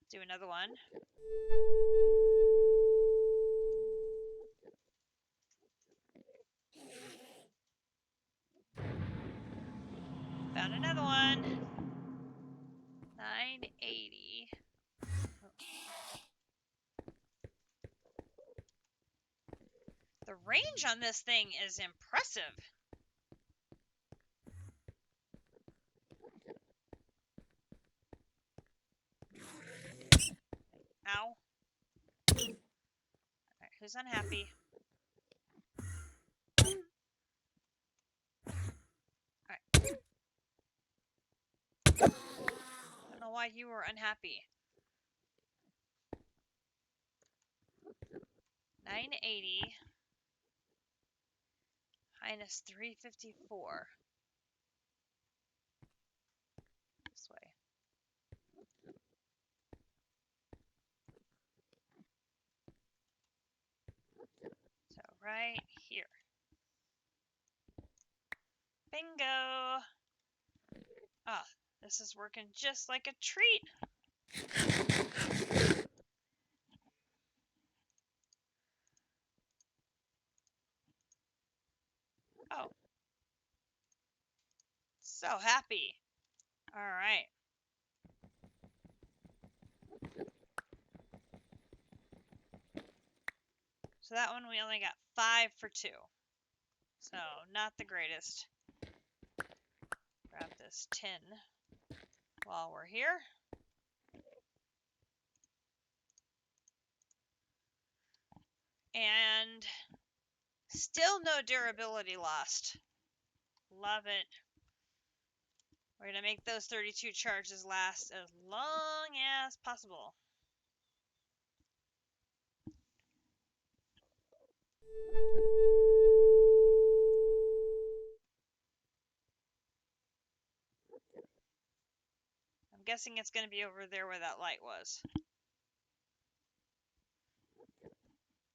Do another one. Found another one. 980. The range on this thing is impressive. Ow. Alright, who's unhappy? Alright. I don't know why you were unhappy. 980 minus 354. This way. So right here. Bingo! Ah, this is working just like a treat. Oh. So happy. Alright. So that one we only got 5 for 2. So not the greatest. Grab this tin while we're here. And still no durability lost. Love it. We're going to make those 32 charges last as long as possible. I'm guessing it's going to be over there where that light was.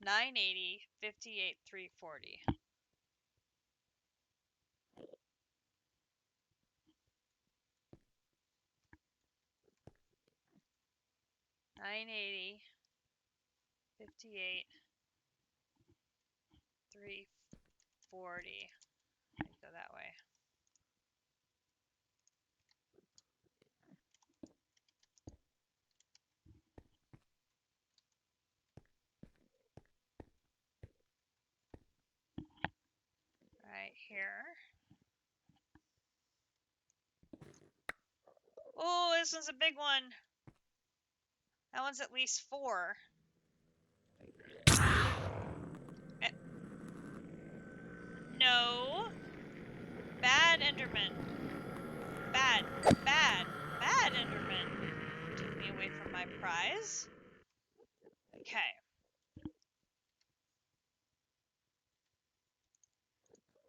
980, 58, 340. 980, 58, 340. Go that way. Right here. Oh, this one's a big one. That one's at least 4. No. Bad Enderman. Bad, bad, bad Enderman. Took me away from my prize. Okay.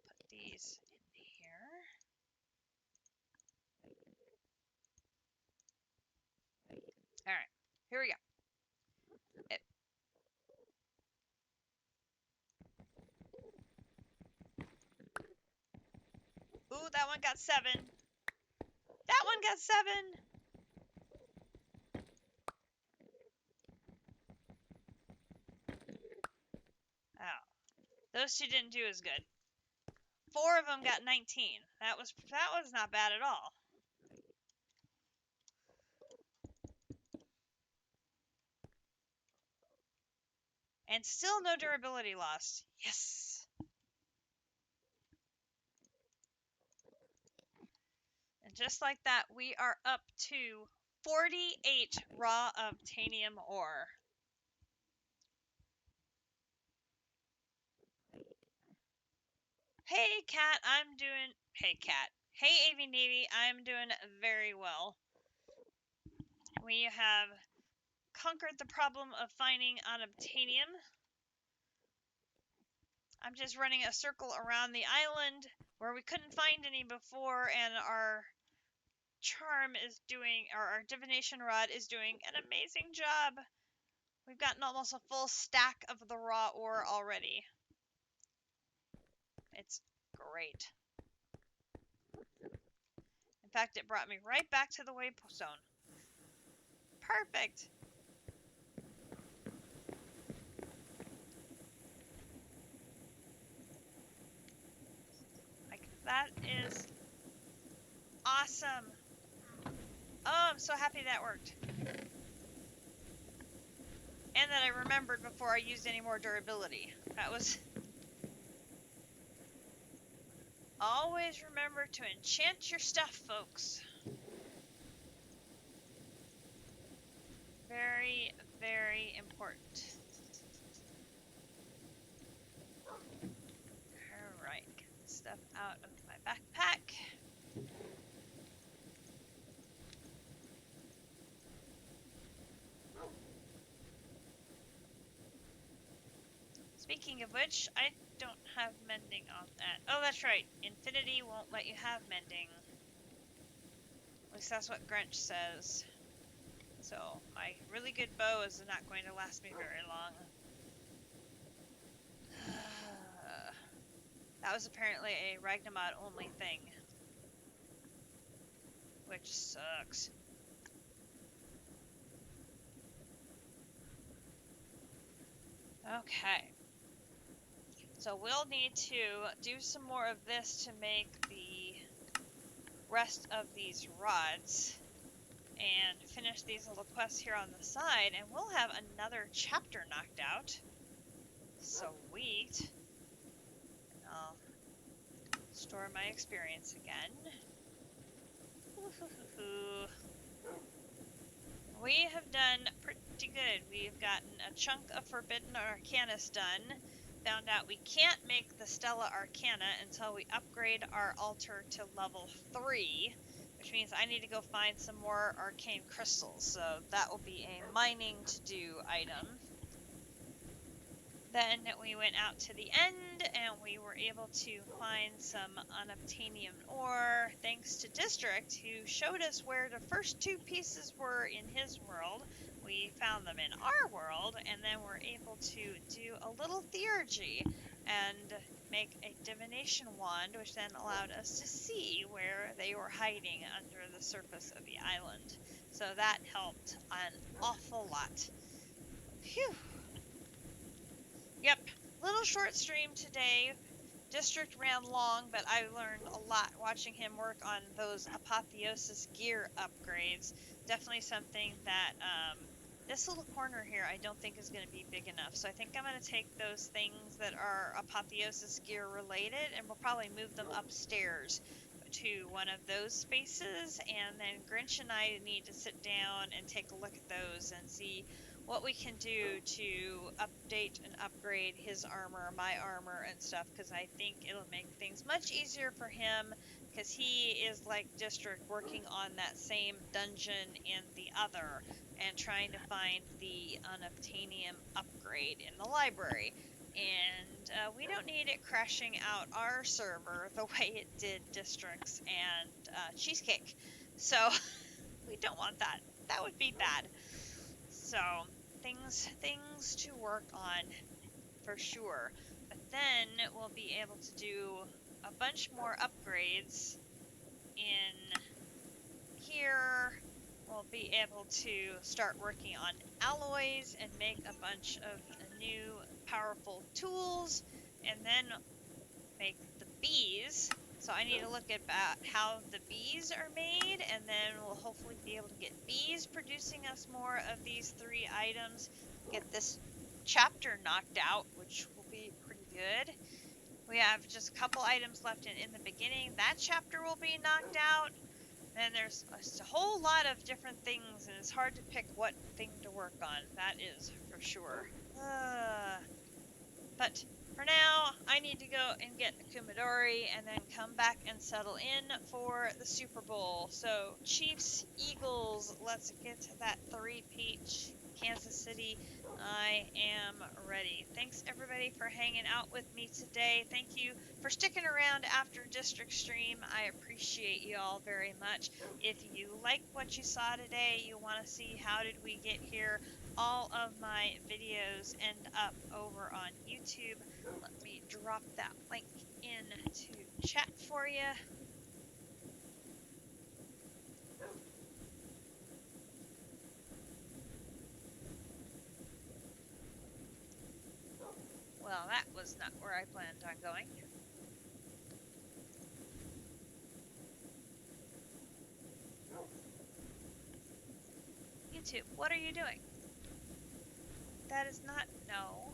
Put these in here. Alright. Here we go. Ooh, that one got 7. That one got 7. Oh. Those two didn't do as good. 4 of them got 19. That was not bad at all. And still no durability lost. Yes. And just like that, we are up to 48 raw obtainium ore. Hey, Cat, I'm doing... Hey, Cat. Hey, AV Navy, I'm doing very well. We have conquered the problem of finding unobtainium. I'm just running a circle around the island where we couldn't find any before, and our charm is doing, or our divination rod is doing an amazing job. We've gotten almost a full stack of the raw ore already. It's great. In fact, it brought me right back to the wayzone. Perfect. Like, that is awesome. Oh, I'm so happy that worked. And that I remembered before I used any more durability. That was... Always remember to enchant your stuff, folks. Very, very important. Alright, get this stuff out of my backpack. Speaking of which, I don't have mending on that. Oh, that's right. Infinity won't let you have mending. At least that's what Grinch says. So, my really good bow is not going to last me very long. That was apparently a Ragnamod only thing. Which sucks. Okay. So we'll need to do some more of this to make the rest of these rods and finish these little quests here on the side, and we'll have another chapter knocked out. Sweet. And I'll store my experience again. We have done pretty good. We've gotten a chunk of Forbidden Arcanas done. Found out we can't make the Stella Arcana until we upgrade our altar to level 3, which means I need to go find some more arcane crystals, so that will be a mining to do item. Then we went out to the end and we were able to find some unobtainium ore thanks to District, who showed us where the first two pieces were in his world. We found them in our world, and then we're able to do a little theurgy and make a divination wand, which then allowed us to see where they were hiding under the surface of the island. So that helped an awful lot. Phew. Yep, little short stream today. District ran long, but I learned a lot watching him work on those apotheosis gear upgrades. Definitely something that this little corner here I don't think is going to be big enough. So I think I'm going to take those things that are apotheosis gear related and we'll probably move them upstairs to one of those spaces. And then Grinch and I need to sit down and take a look at those and see what we can do to update and upgrade his armor, my armor, and stuff, because I think it'll make things much easier for him, because he is like District working on that same dungeon in the other and trying to find the Unobtainium upgrade in the library. And we don't need it crashing out our server the way it did District's and Cheesecake. So we don't want that. That would be bad. So things to work on for sure. But then we'll be able to do a bunch more upgrades in here. We'll be able to start working on alloys and make a bunch of new powerful tools, and then make the bees. So I need to look at how the bees are made, and then we'll hopefully be able to get bees producing us more of these 3 items. Get this chapter knocked out, which will be pretty good. We have just a couple items left in the beginning. That chapter will be knocked out. Then there's a whole lot of different things, and it's hard to pick what thing to work on. That is for sure. But for now, I need to go and get a Kumadori and then come back and settle in for the Super Bowl. So, Chiefs, Eagles, let's get to that 3-peat. Kansas City, I am ready. Thanks everybody for hanging out with me today. Thank you for sticking around after District Stream. I appreciate you all very much. If you like what you saw today, you want to see how did we get here, all of my videos end up over on YouTube. Let me drop that link into chat for you. Well, that was not where I planned on going. YouTube, what are you doing? That is not, no.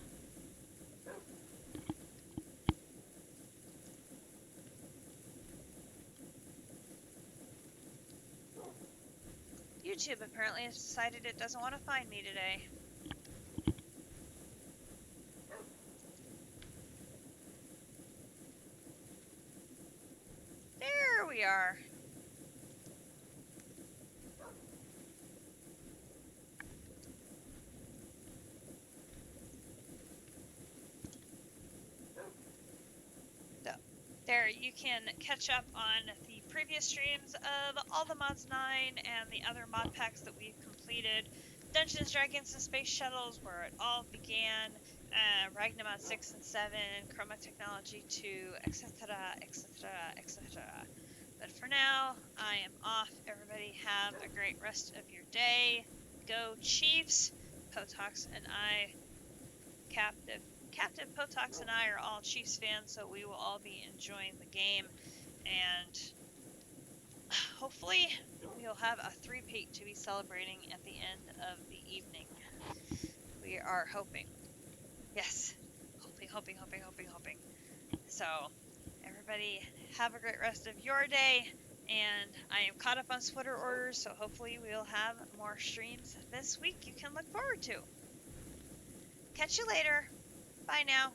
YouTube apparently has decided it doesn't want to find me today. There we are. So, there you can catch up on the previous streams of all the Mods 9 and the other mod packs that we've completed. Dungeons, Dragons, and Space Shuttles, where it all began. Ragnamod 6 and 7, Chroma Technology 2, etc., etc., etc. But for now, I am off. Everybody have a great rest of your day. Go Chiefs! Potox and I, Captain Potox and I are all Chiefs fans, so we will all be enjoying the game. And hopefully we'll have a 3-peat to be celebrating at the end of the evening. We are hoping. Yes. Hoping. So, everybody have a great rest of your day, and I am caught up on sweater orders, so hopefully we'll have more streams this week you can look forward to. Catch you later. Bye now.